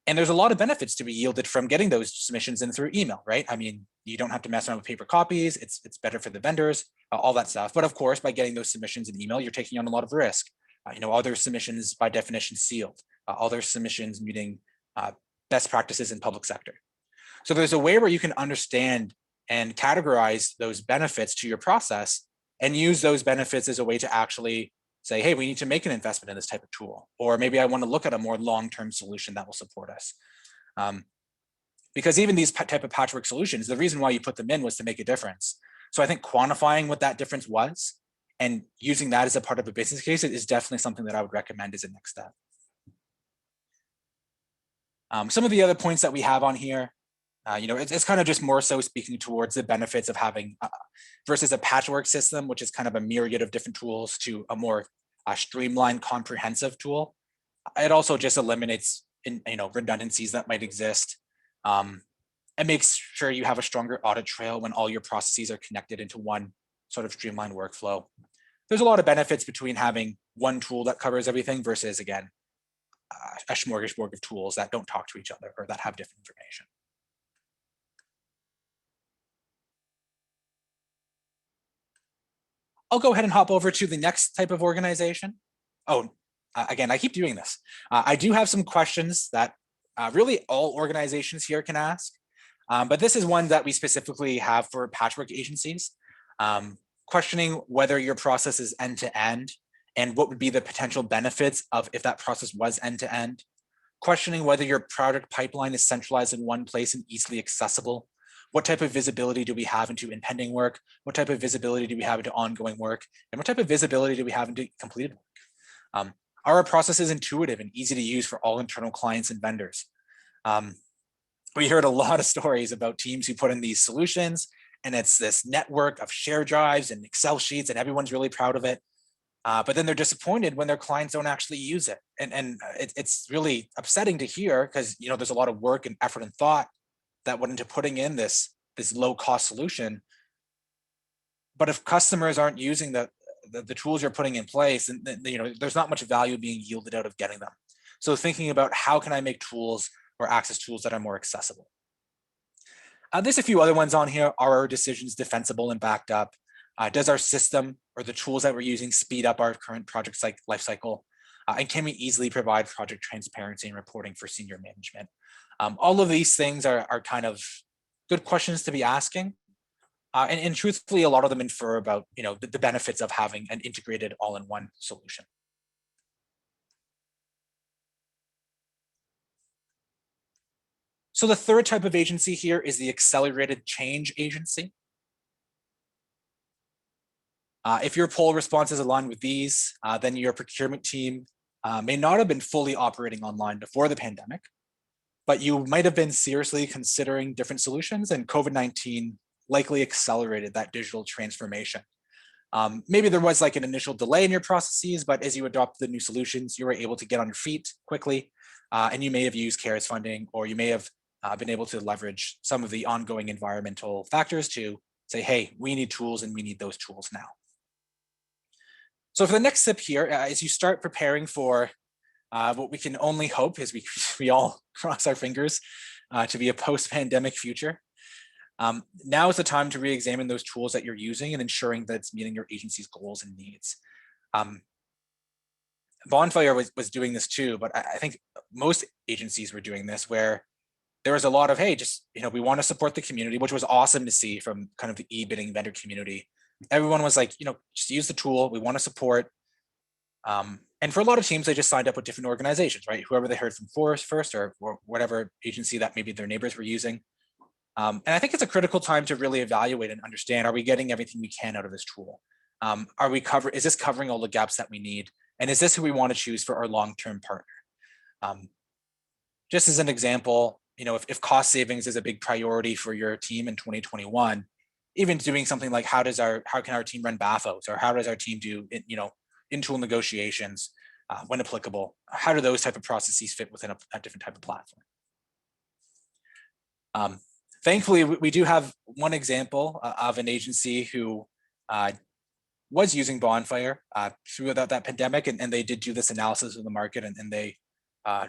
And there's a lot of benefits to be yielded from getting those submissions in through email, right? I mean, you don't have to mess around with paper copies. It's better for the vendors, all that stuff. But of course, by getting those submissions in email, you're taking on a lot of risk. Other submissions by definition sealed, other submissions meeting best practices in public sector. So there's a way where you can understand and categorize those benefits to your process and use those benefits as a way to actually say, hey, we need to make an investment in this type of tool, or maybe I want to look at a more long-term solution that will support us. Because even these type of patchwork solutions, the reason why you put them in was to make a difference. So I think quantifying what that difference was and using that as a part of a business case is definitely something that I would recommend as a next step. Some of the other points that we have on here, it's kind of just more so speaking towards the benefits of having versus a patchwork system, which is kind of a myriad of different tools, to a more streamlined, comprehensive tool. It also just eliminates redundancies that might exist. And makes sure you have a stronger audit trail when all your processes are connected into one sort of streamlined workflow. There's a lot of benefits between having one tool that covers everything versus, again, a smorgasbord of tools that don't talk to each other or that have different information. I'll go ahead and hop over to the next type of organization. Again, I keep doing this. I do have some questions that really all organizations here can ask, but this is one that we specifically have for patchwork agencies. Questioning whether your process is end-to-end and what would be the potential benefits of if that process was end-to-end. Questioning whether your product pipeline is centralized in one place and easily accessible. What type of visibility do we have into impending work? What type of visibility do we have into ongoing work? And what type of visibility do we have into completed work? Are our processes intuitive and easy to use for all internal clients and vendors? We heard a lot of stories about teams who put in these solutions, and it's this network of share drives and Excel sheets, and everyone's really proud of it. But then they're disappointed when their clients don't actually use it. And it's really upsetting to hear because there's a lot of work and effort and thought that went into putting in this low cost solution. But if customers aren't using the tools you're putting in place, and there's not much value being yielded out of getting them. So thinking about how can I make tools or access tools that are more accessible. There's a few other ones on here. Are our decisions defensible and backed up? Does our system or the tools that we're using speed up our current project life cycle? And can we easily provide project transparency and reporting for senior management? All of these things are kind of good questions to be asking. And truthfully, a lot of them infer about the benefits of having an integrated all-in-one solution. So the third type of agency here is the accelerated change agency. If your poll responses align with these, then your procurement team may not have been fully operating online before the pandemic, but you might have been seriously considering different solutions, and COVID-19 likely accelerated that digital transformation. Maybe there was like an initial delay in your processes, but as you adopt the new solutions, you were able to get on your feet quickly, and you may have used CARES funding, or you may have been able to leverage some of the ongoing environmental factors to say, hey, we need tools and we need those tools now. So for the next step here, as you start preparing for what we can only hope is we all cross our fingers to be a post-pandemic future. Now is the time to re-examine those tools that you're using and ensuring that it's meeting your agency's goals and needs. Bonfire was doing this too, but I think most agencies were doing this, where there was a lot of, hey, just, we want to support the community, which was awesome to see from kind of the e-bidding vendor community. Everyone was like, just use the tool. We want to support. And for a lot of teams, they just signed up with different organizations, right? Whoever they heard from first, or whatever agency that maybe their neighbors were using. And I think it's a critical time to really evaluate and understand, are we getting everything we can out of this tool? Is this covering all the gaps that we need? And is this who we want to choose for our long-term partner? Just as an example, if cost savings is a big priority for your team in 2021, even doing something like how can our team run BAFOs, or how does our team do in-tool negotiations when applicable? How do those type of processes fit within a different type of platform? Thankfully, we do have one example of an agency who was using Bonfire throughout that pandemic, and they did do this analysis of the market, and they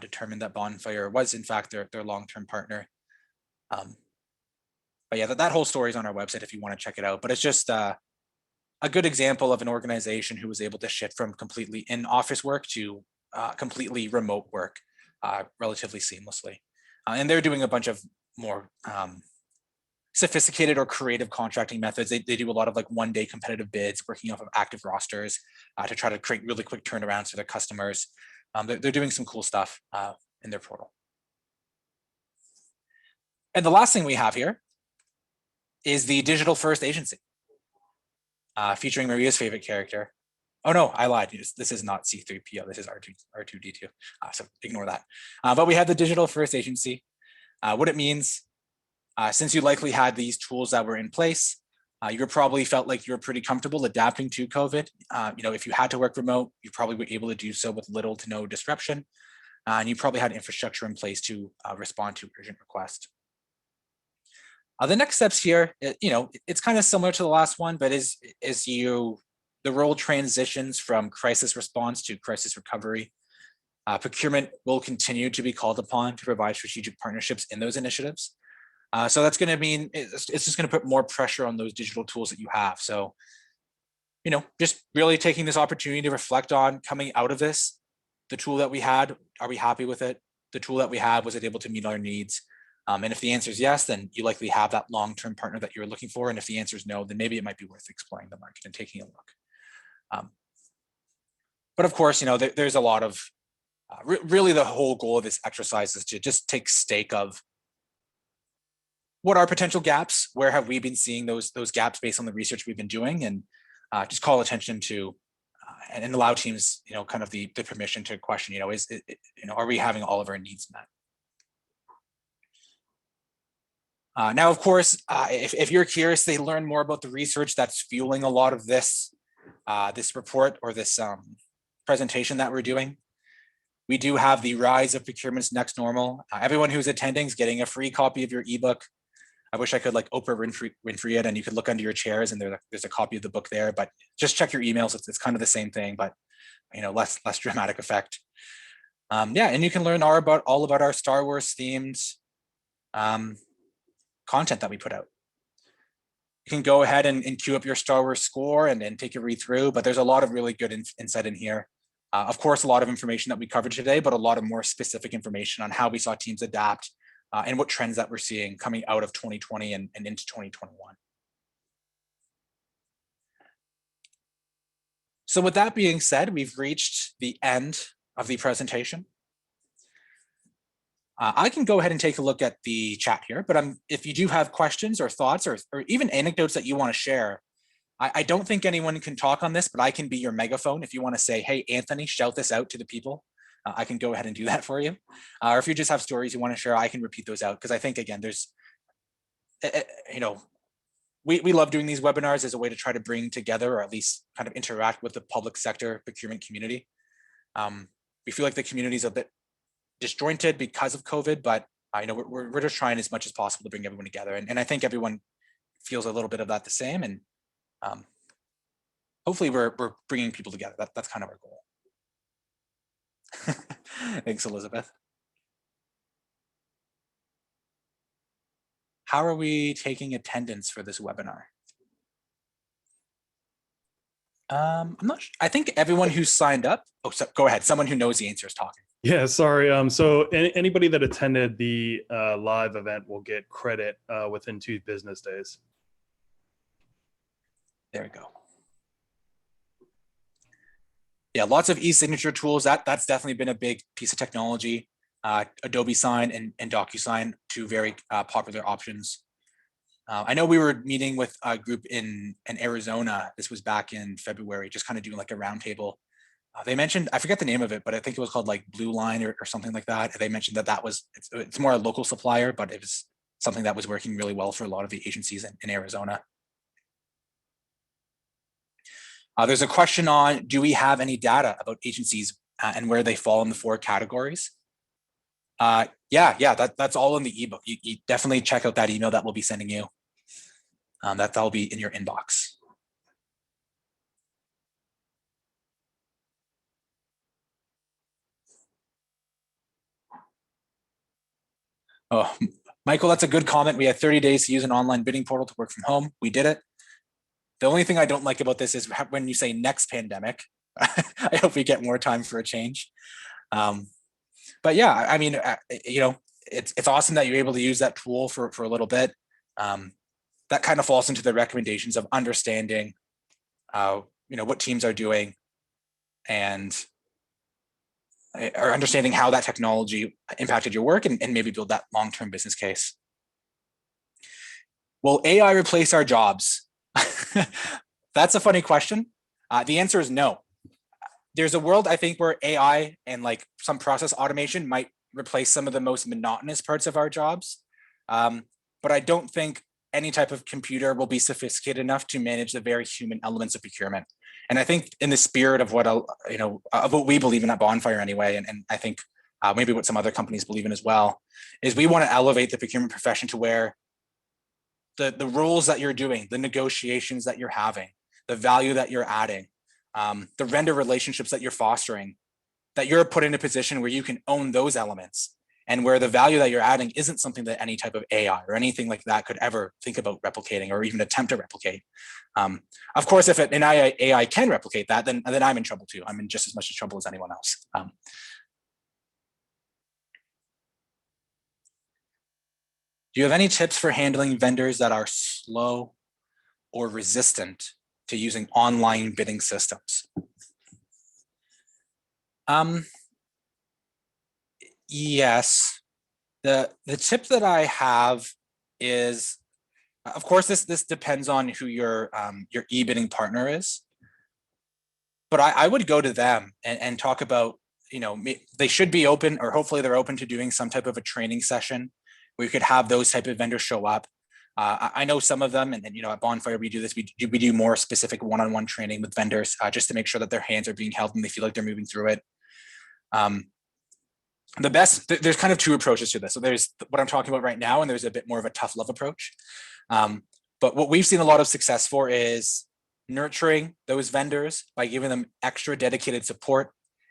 determined that Bonfire was in fact their long-term partner. But yeah, that whole story is on our website if you want to check it out. But it's just a good example of an organization who was able to shift from completely in-office work to completely remote work relatively seamlessly. And they're doing a bunch of more sophisticated or creative contracting methods. They do a lot of like one-day competitive bids, working off of active rosters to try to create really quick turnarounds for their customers. They're doing some cool stuff in their portal. And the last thing we have here is the digital first agency, featuring Maria's favorite character. Oh no, I lied. This is not C3PO. This is R2D2. So ignore that. But we have the digital first agency. What it means, since you likely had these tools that were in place, you probably felt like you were pretty comfortable adapting to COVID. If you had to work remote, you probably were able to do so with little to no disruption. And you probably had infrastructure in place to respond to urgent requests. The next steps here, it's kind of similar to the last one, but as the role transitions from crisis response to crisis recovery, procurement will continue to be called upon to provide strategic partnerships in those initiatives. So that's going to mean it's just going to put more pressure on those digital tools that you have. So, just really taking this opportunity to reflect on coming out of this, the tool that we had, are we happy with it? The tool that we had, was it able to meet our needs? And if the answer is yes, then you likely have that long-term partner that you're looking for. And if the answer is no, then maybe it might be worth exploring the market and taking a look. But of course, there's a lot of, really the whole goal of this exercise is to just take stake of what are potential gaps, where have we been seeing those gaps based on the research we've been doing, and just call attention to and allow teams, kind of the permission to question, are we having all of our needs met? Now, of course, if you're curious to learn more about the research that's fueling a lot of this report or this presentation that we're doing, we do have the Rise of Procurement's Next Normal. Everyone who's attending is getting a free copy of your ebook. I wish I could like Oprah Winfrey it, and you could look under your chairs and there's a copy of the book there, but just check your emails. It's kind of the same thing, but less dramatic effect. Yeah, and you can learn all about our Star Wars themed content that we put out. You can go ahead and queue up your Star Wars score and take a read through, but there's a lot of really good insight in here. Of course, a lot of information that we covered today, but a lot of more specific information on how we saw teams adapt and what trends that we're seeing coming out of 2020 and into 2021. So with that being said, we've reached the end of the presentation. I can go ahead and take a look at the chat here, but if you do have questions or thoughts or even anecdotes that you want to share, I don't think anyone can talk on this, but I can be your megaphone. If you want to say, hey, Anthony, shout this out to the people, I can go ahead and do that for you. Or if you just have stories you want to share, I can repeat those out. Because I think, again, there's, we love doing these webinars as a way to try to bring together or at least kind of interact with the public sector procurement community. We feel like the community is a bit disjointed because of COVID, but I know we're just trying as much as possible to bring everyone together. And I think everyone feels a little bit of that the same. And hopefully we're bringing people together. That's kind of our goal. Thanks, Elizabeth. How are we taking attendance for this webinar? I'm not sure. I think everyone who's signed up. Oh, so go ahead. Someone who knows the answer is talking. Yeah, sorry. So anybody that attended the live event will get credit within 2 business days. There we go. Yeah, lots of e-signature tools. That's definitely been a big piece of technology. Adobe Sign and DocuSign, 2 very popular options. I know we were meeting with a group in Arizona. This was back in February, just kind of doing like a roundtable. They mentioned, I forget the name of it, but I think it was called like Blue Line or something like that. They mentioned that it's more a local supplier, but it was something that was working really well for a lot of the agencies in Arizona. There's a question on, do we have any data about agencies and where they fall in the 4 categories? Yeah, that's all in the ebook. You definitely check out that email that we'll be sending you. That'll be in your inbox. Oh, Michael, that's a good comment. We had 30 days to use an online bidding portal to work from home. We did it. The only thing I don't like about this is when you say next pandemic. I hope we get more time for a change. But yeah, I mean, it's awesome that you're able to use that tool for a little bit. That kind of falls into the recommendations of understanding, what teams are doing and or understanding how that technology impacted your work and maybe build that long-term business case. Will AI replace our jobs? That's a funny question. The answer is no. There's a world, I think, where AI and like some process automation might replace some of the most monotonous parts of our jobs. But I don't think any type of computer will be sophisticated enough to manage the very human elements of procurement. And I think in the spirit of what we believe in at Bonfire anyway, and I think maybe what some other companies believe in as well, is we want to elevate the procurement profession to where the roles that you're doing, the negotiations that you're having, the value that you're adding, the vendor relationships that you're fostering, that you're put in a position where you can own those elements and where the value that you're adding isn't something that any type of AI or anything like that could ever think about replicating or even attempt to replicate. Of course, if an AI can replicate that, then I'm in trouble too. I'm in just as much trouble as anyone else. Do you have any tips for handling vendors that are slow or resistant to using online bidding systems? Yes, the tip that I have is, of course, this depends on who your e-bidding partner is, but I would go to them and talk about, they should be open, or hopefully they're open to doing some type of a training session where you could have those type of vendors show up. I know some of them, and at Bonfire we do this. We do more specific one-on-one training with vendors just to make sure that their hands are being held and they feel like they're moving through it. there's kind of two approaches to this. So there's what I'm talking about right now, and there's a bit more of a tough love approach. But what we've seen a lot of success for is nurturing those vendors by giving them extra dedicated support,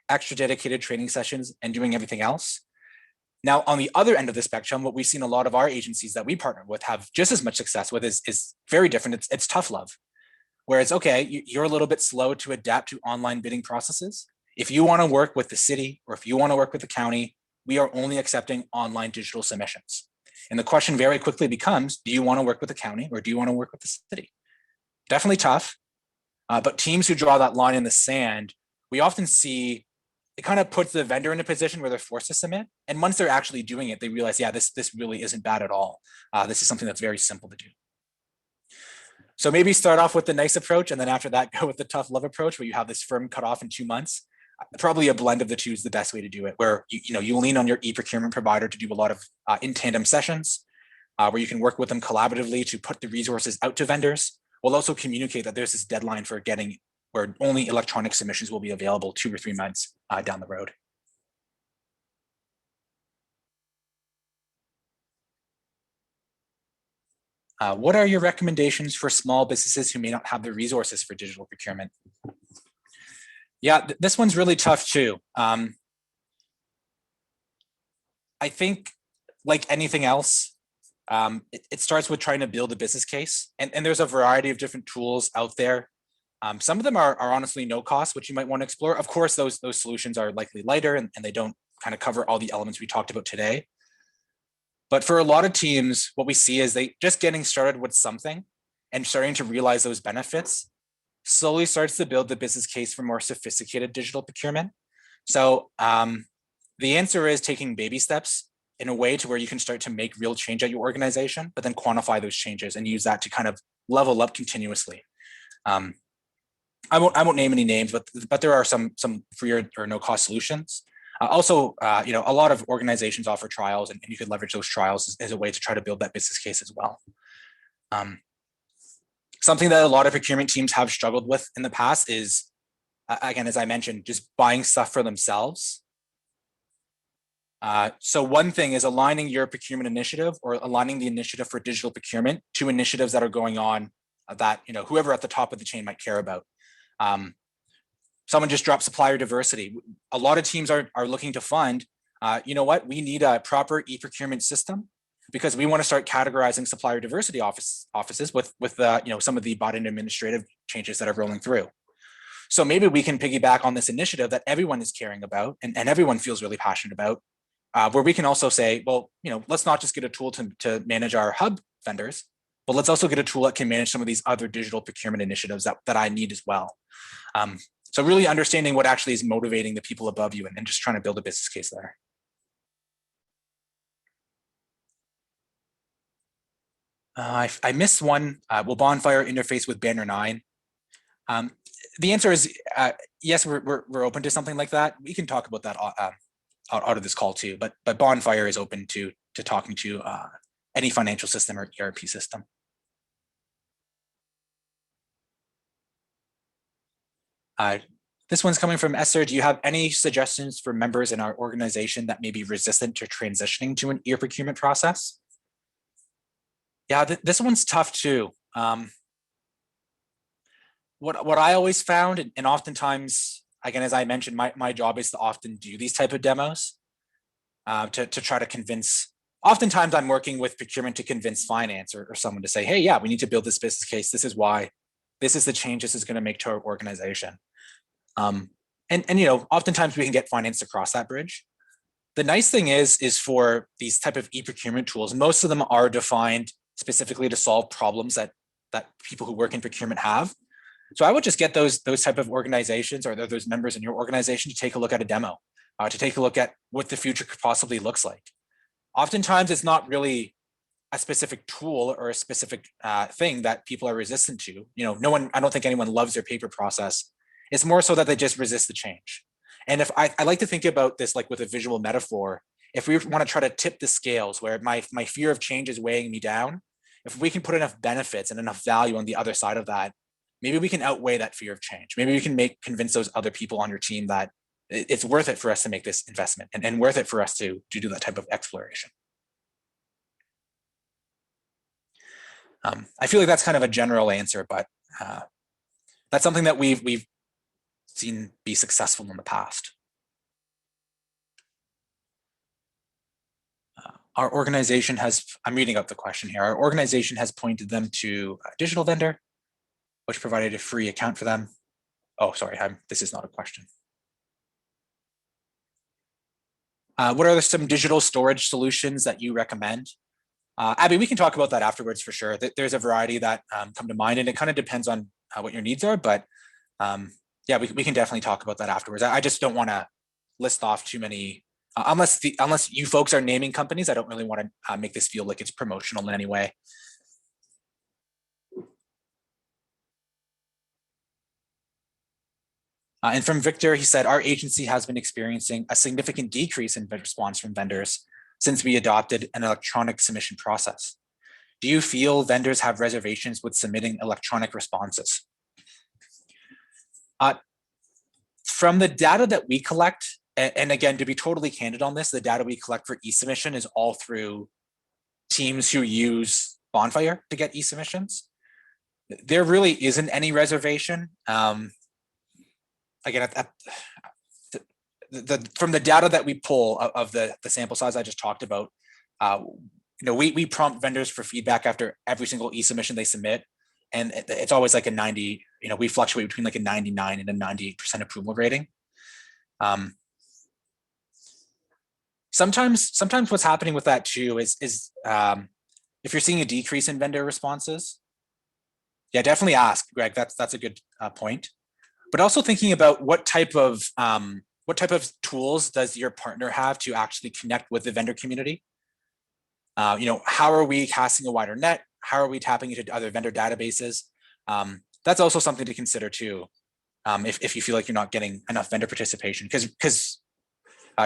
extra dedicated training sessions, and doing everything else. Now, on the other end of the spectrum, what we've seen a lot of our agencies that we partner with have just as much success with is very different. It's tough love, where it's okay, you're a little bit slow to adapt to online bidding processes. If you want to work with the city or if you want to work with the county, we are only accepting online digital submissions. And the question very quickly becomes, do you want to work with the county or do you want to work with the city? Definitely tough, but teams who draw that line in the sand, we often see it kind of puts the vendor in a position where they're forced to submit. And once they're actually doing it, they realize, yeah, this really isn't bad at all. This is something that's very simple to do. So maybe start off with the nice approach, and then after that, go with the tough love approach, where you have this firm cut off in 2 months. Probably a blend of the two is the best way to do it, where you lean on your e-procurement provider to do a lot of in tandem sessions, where you can work with them collaboratively to put the resources out to vendors. We'll also communicate that there's this deadline for getting where only electronic submissions will be available 2 or 3 months down the road. What are your recommendations for small businesses who may not have the resources for digital procurement? Yeah, this one's really tough too. I think, like anything else, it starts with trying to build a business case. And there's a variety of different tools out there. Some of them are honestly no cost, which you might want to explore. Of course, those solutions are likely lighter and they don't kind of cover all the elements we talked about today. But for a lot of teams, what we see is they just getting started with something and starting to realize those benefits slowly starts to build the business case for more sophisticated digital procurement. So the answer is taking baby steps in a way to where you can start to make real change at your organization, but then quantify those changes and use that to kind of level up continuously. I won't name any names, but there are some free or no cost solutions. Also, a lot of organizations offer trials, and you could leverage those trials as a way to try to build that business case as well. Something that a lot of procurement teams have struggled with in the past is, again, as I mentioned, just buying stuff for themselves. So one thing is aligning your procurement initiative or aligning the initiative for digital procurement to initiatives that are going on that whoever at the top of the chain might care about. Someone just dropped supplier diversity. A lot of teams are looking to fund, we need a proper e-procurement system because we want to start categorizing supplier diversity offices with some of the bought-in administrative changes that are rolling through. So maybe we can piggyback on this initiative that everyone is caring about and everyone feels really passionate about, where we can also say, well, let's not just get a tool to manage our hub vendors, but let's also get a tool that can manage some of these other digital procurement initiatives that I need as well. So really understanding what actually is motivating the people above you and just trying to build a business case there. I missed one. Will Bonfire interface with Banner 9? The answer is yes, we're open to something like that. We can talk about that out of this call too, but Bonfire is open to talking to any financial system or ERP system. This one's coming from Esther. Do you have any suggestions for members in our organization that may be resistant to transitioning to an e-procurement process? Yeah, this one's tough too. What I always found, and oftentimes, again, as I mentioned, my job is to often do these type of demos to try to convince. Oftentimes I'm working with procurement to convince finance or someone to say, hey, yeah, we need to build this business case. This is why. This is the change this is going to make to our organization. And oftentimes we can get finance to cross that bridge. The nice thing is for these type of e-procurement tools, most of them are defined specifically to solve problems that people who work in procurement have. So I would just get those type of organizations or those members in your organization to take a look at a demo, to take a look at what the future possibly looks like. Oftentimes it's not really a specific tool or a specific thing that people are resistant to. I don't think anyone loves their paper process. It's more so that they just resist the change. And if I like to think about this like with a visual metaphor, if we want to try to tip the scales where my fear of change is weighing me down, if we can put enough benefits and enough value on the other side of that, maybe we can outweigh that fear of change. Maybe we can convince those other people on your team that it's worth it for us to make this investment and worth it for us to do that type of exploration. I feel like that's kind of a general answer, but that's something that we've seen be successful in the past. Our organization has, I'm reading out the question here, our organization has pointed them to a digital vendor, which provided a free account for them. Oh, sorry, this is not a question. What are some digital storage solutions that you recommend? Abby, we can talk about that afterwards for sure. There's a variety that come to mind, and it kind of depends on what your needs are, but yeah, we can definitely talk about that afterwards. I just don't want to list off too many, unless you folks are naming companies. I don't really want to make this feel like it's promotional in any way. And from Victor, he said, our agency has been experiencing a significant decrease in response from vendors since we adopted an electronic submission process. Do you feel vendors have reservations with submitting electronic responses? From the data that we collect, and again, to be totally candid on this, the data we collect for e-submission is all through teams who use Bonfire to get e-submissions. There really isn't any reservation. Again, from the data that we pull of the sample size I just talked about, we prompt vendors for feedback after every single e-submission they submit, and it's always like a 90. We fluctuate between like a 99 and a 98% approval rating. Sometimes what's happening with that too is if you're seeing a decrease in vendor responses, yeah, definitely ask, Greg. That's a good point. But also thinking about what type of tools does your partner have to actually connect with the vendor community? How are we casting a wider net? How are we tapping into other vendor databases? That's also something to consider too, if you feel like you're not getting enough vendor participation. Because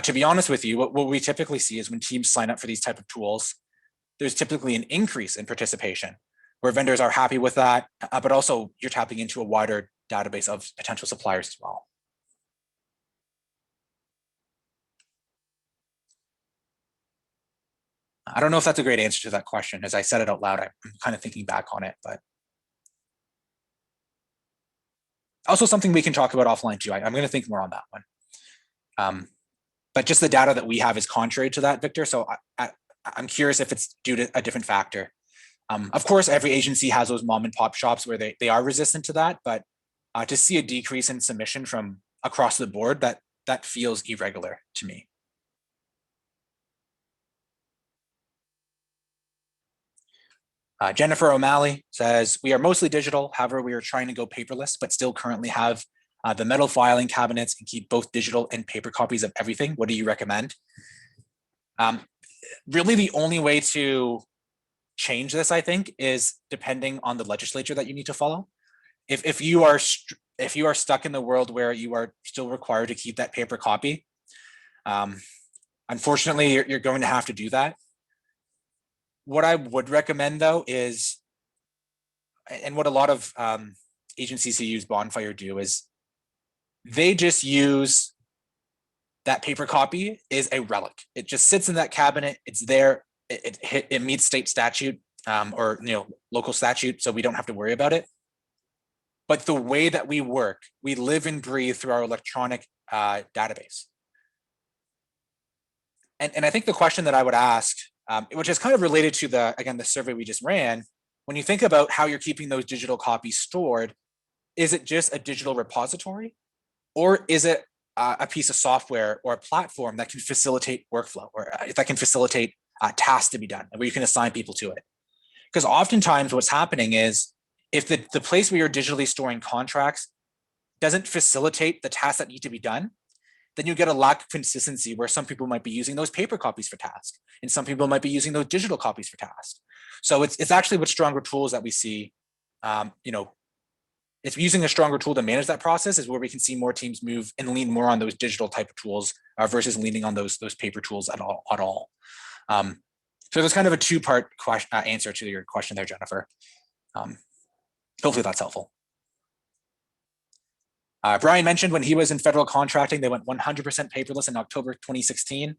to be honest with you, what we typically see is when teams sign up for these type of tools, there's typically an increase in participation where vendors are happy with that, but also you're tapping into a wider database of potential suppliers as well. I don't know if that's a great answer to that question. As I said it out loud, I'm kind of thinking back on it, but also something we can talk about offline too. I'm going to think more on that one. But just the data that we have is contrary to that, Victor. So I'm curious if it's due to a different factor. Of course, every agency has those mom and pop shops where they are resistant to that, but to see a decrease in submission from across the board, that feels irregular to me. Jennifer O'Malley says, we are mostly digital. However, we are trying to go paperless, but still currently have the metal filing cabinets and keep both digital and paper copies of everything. What do you recommend? Really, the only way to change this, I think, is depending on the legislature that you need to follow. If you are stuck in the world where you are still required to keep that paper copy, unfortunately, you're going to have to do that. What I would recommend though is, and what a lot of agencies who use Bonfire do, is they just use that paper copy is a relic. It just sits in that cabinet. It's there. It meets state statute or local statute, so we don't have to worry about it. But the way that we work, we live and breathe through our electronic database. And I think the question that I would ask, which is kind of related to the survey we just ran, when you think about how you're keeping those digital copies stored, is it just a digital repository, or is it a piece of software or a platform that can facilitate workflow, or that can facilitate tasks to be done, where you can assign people to it? Because oftentimes what's happening is, if the place where you're digitally storing contracts doesn't facilitate the tasks that need to be done, then you get a lack of consistency where some people might be using those paper copies for tasks, and some people might be using those digital copies for tasks. So it's actually with stronger tools that we see, it's using a stronger tool to manage that process is where we can see more teams move and lean more on those digital type of tools versus leaning on those paper tools at all. So there's kind of a two-part answer to your question there, Jennifer. Hopefully that's helpful. Brian mentioned when he was in federal contracting, they went 100% paperless in October 2016.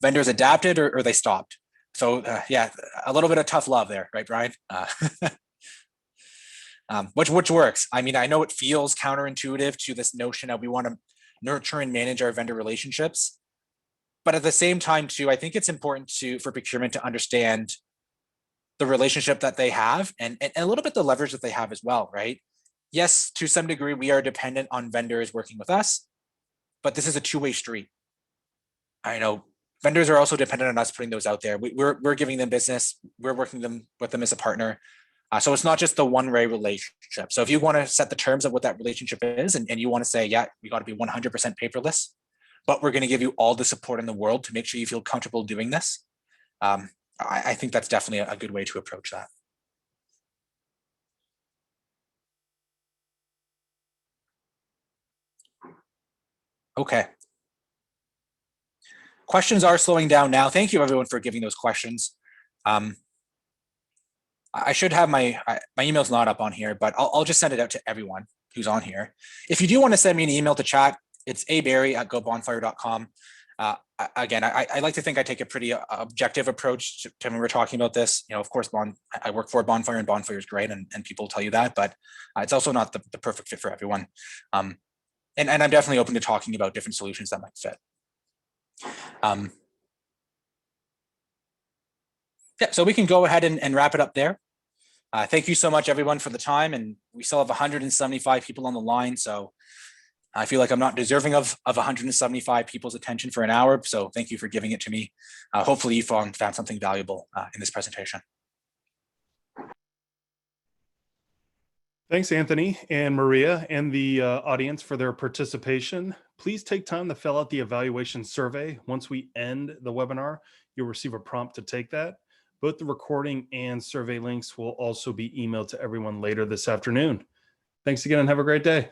Vendors adapted or they stopped. So yeah, a little bit of tough love there, right, Brian? Which works. I mean, I know it feels counterintuitive to this notion that we want to nurture and manage our vendor relationships. But at the same time, too, I think it's important for procurement to understand the relationship that they have and a little bit the leverage that they have as well, right? Yes, to some degree, we are dependent on vendors working with us, but this is a two-way street. I know vendors are also dependent on us putting those out there. We're giving them business. We're working with them as a partner. So it's not just the one-way relationship. So if you want to set the terms of what that relationship is, and you want to say, yeah, we got to be 100% paperless, but we're going to give you all the support in the world to make sure you feel comfortable doing this. I think that's definitely a good way to approach that. Okay. Questions are slowing down now. Thank you everyone for giving those questions. I should have my email's not up on here, but I'll just send it out to everyone who's on here. If you do want to send me an email to chat, it's aberry@gobonfire.com. Again, I like to think I take a pretty objective approach to when we're talking about this. You know, of course, I work for Bonfire and Bonfire is great, and people tell you that, but it's also not the perfect fit for everyone. And I'm definitely open to talking about different solutions that might fit. Yeah, so we can go ahead and wrap it up there. Thank you so much, everyone, for the time. And we still have 175 people on the line. So I feel like I'm not deserving of 175 people's attention for an hour. So thank you for giving it to me. Hopefully you found something valuable in this presentation. Thanks, Anthony and Maria and the audience for their participation. Please take time to fill out the evaluation survey. Once we end the webinar, you'll receive a prompt to take that. Both the recording and survey links will also be emailed to everyone later this afternoon. Thanks again and have a great day.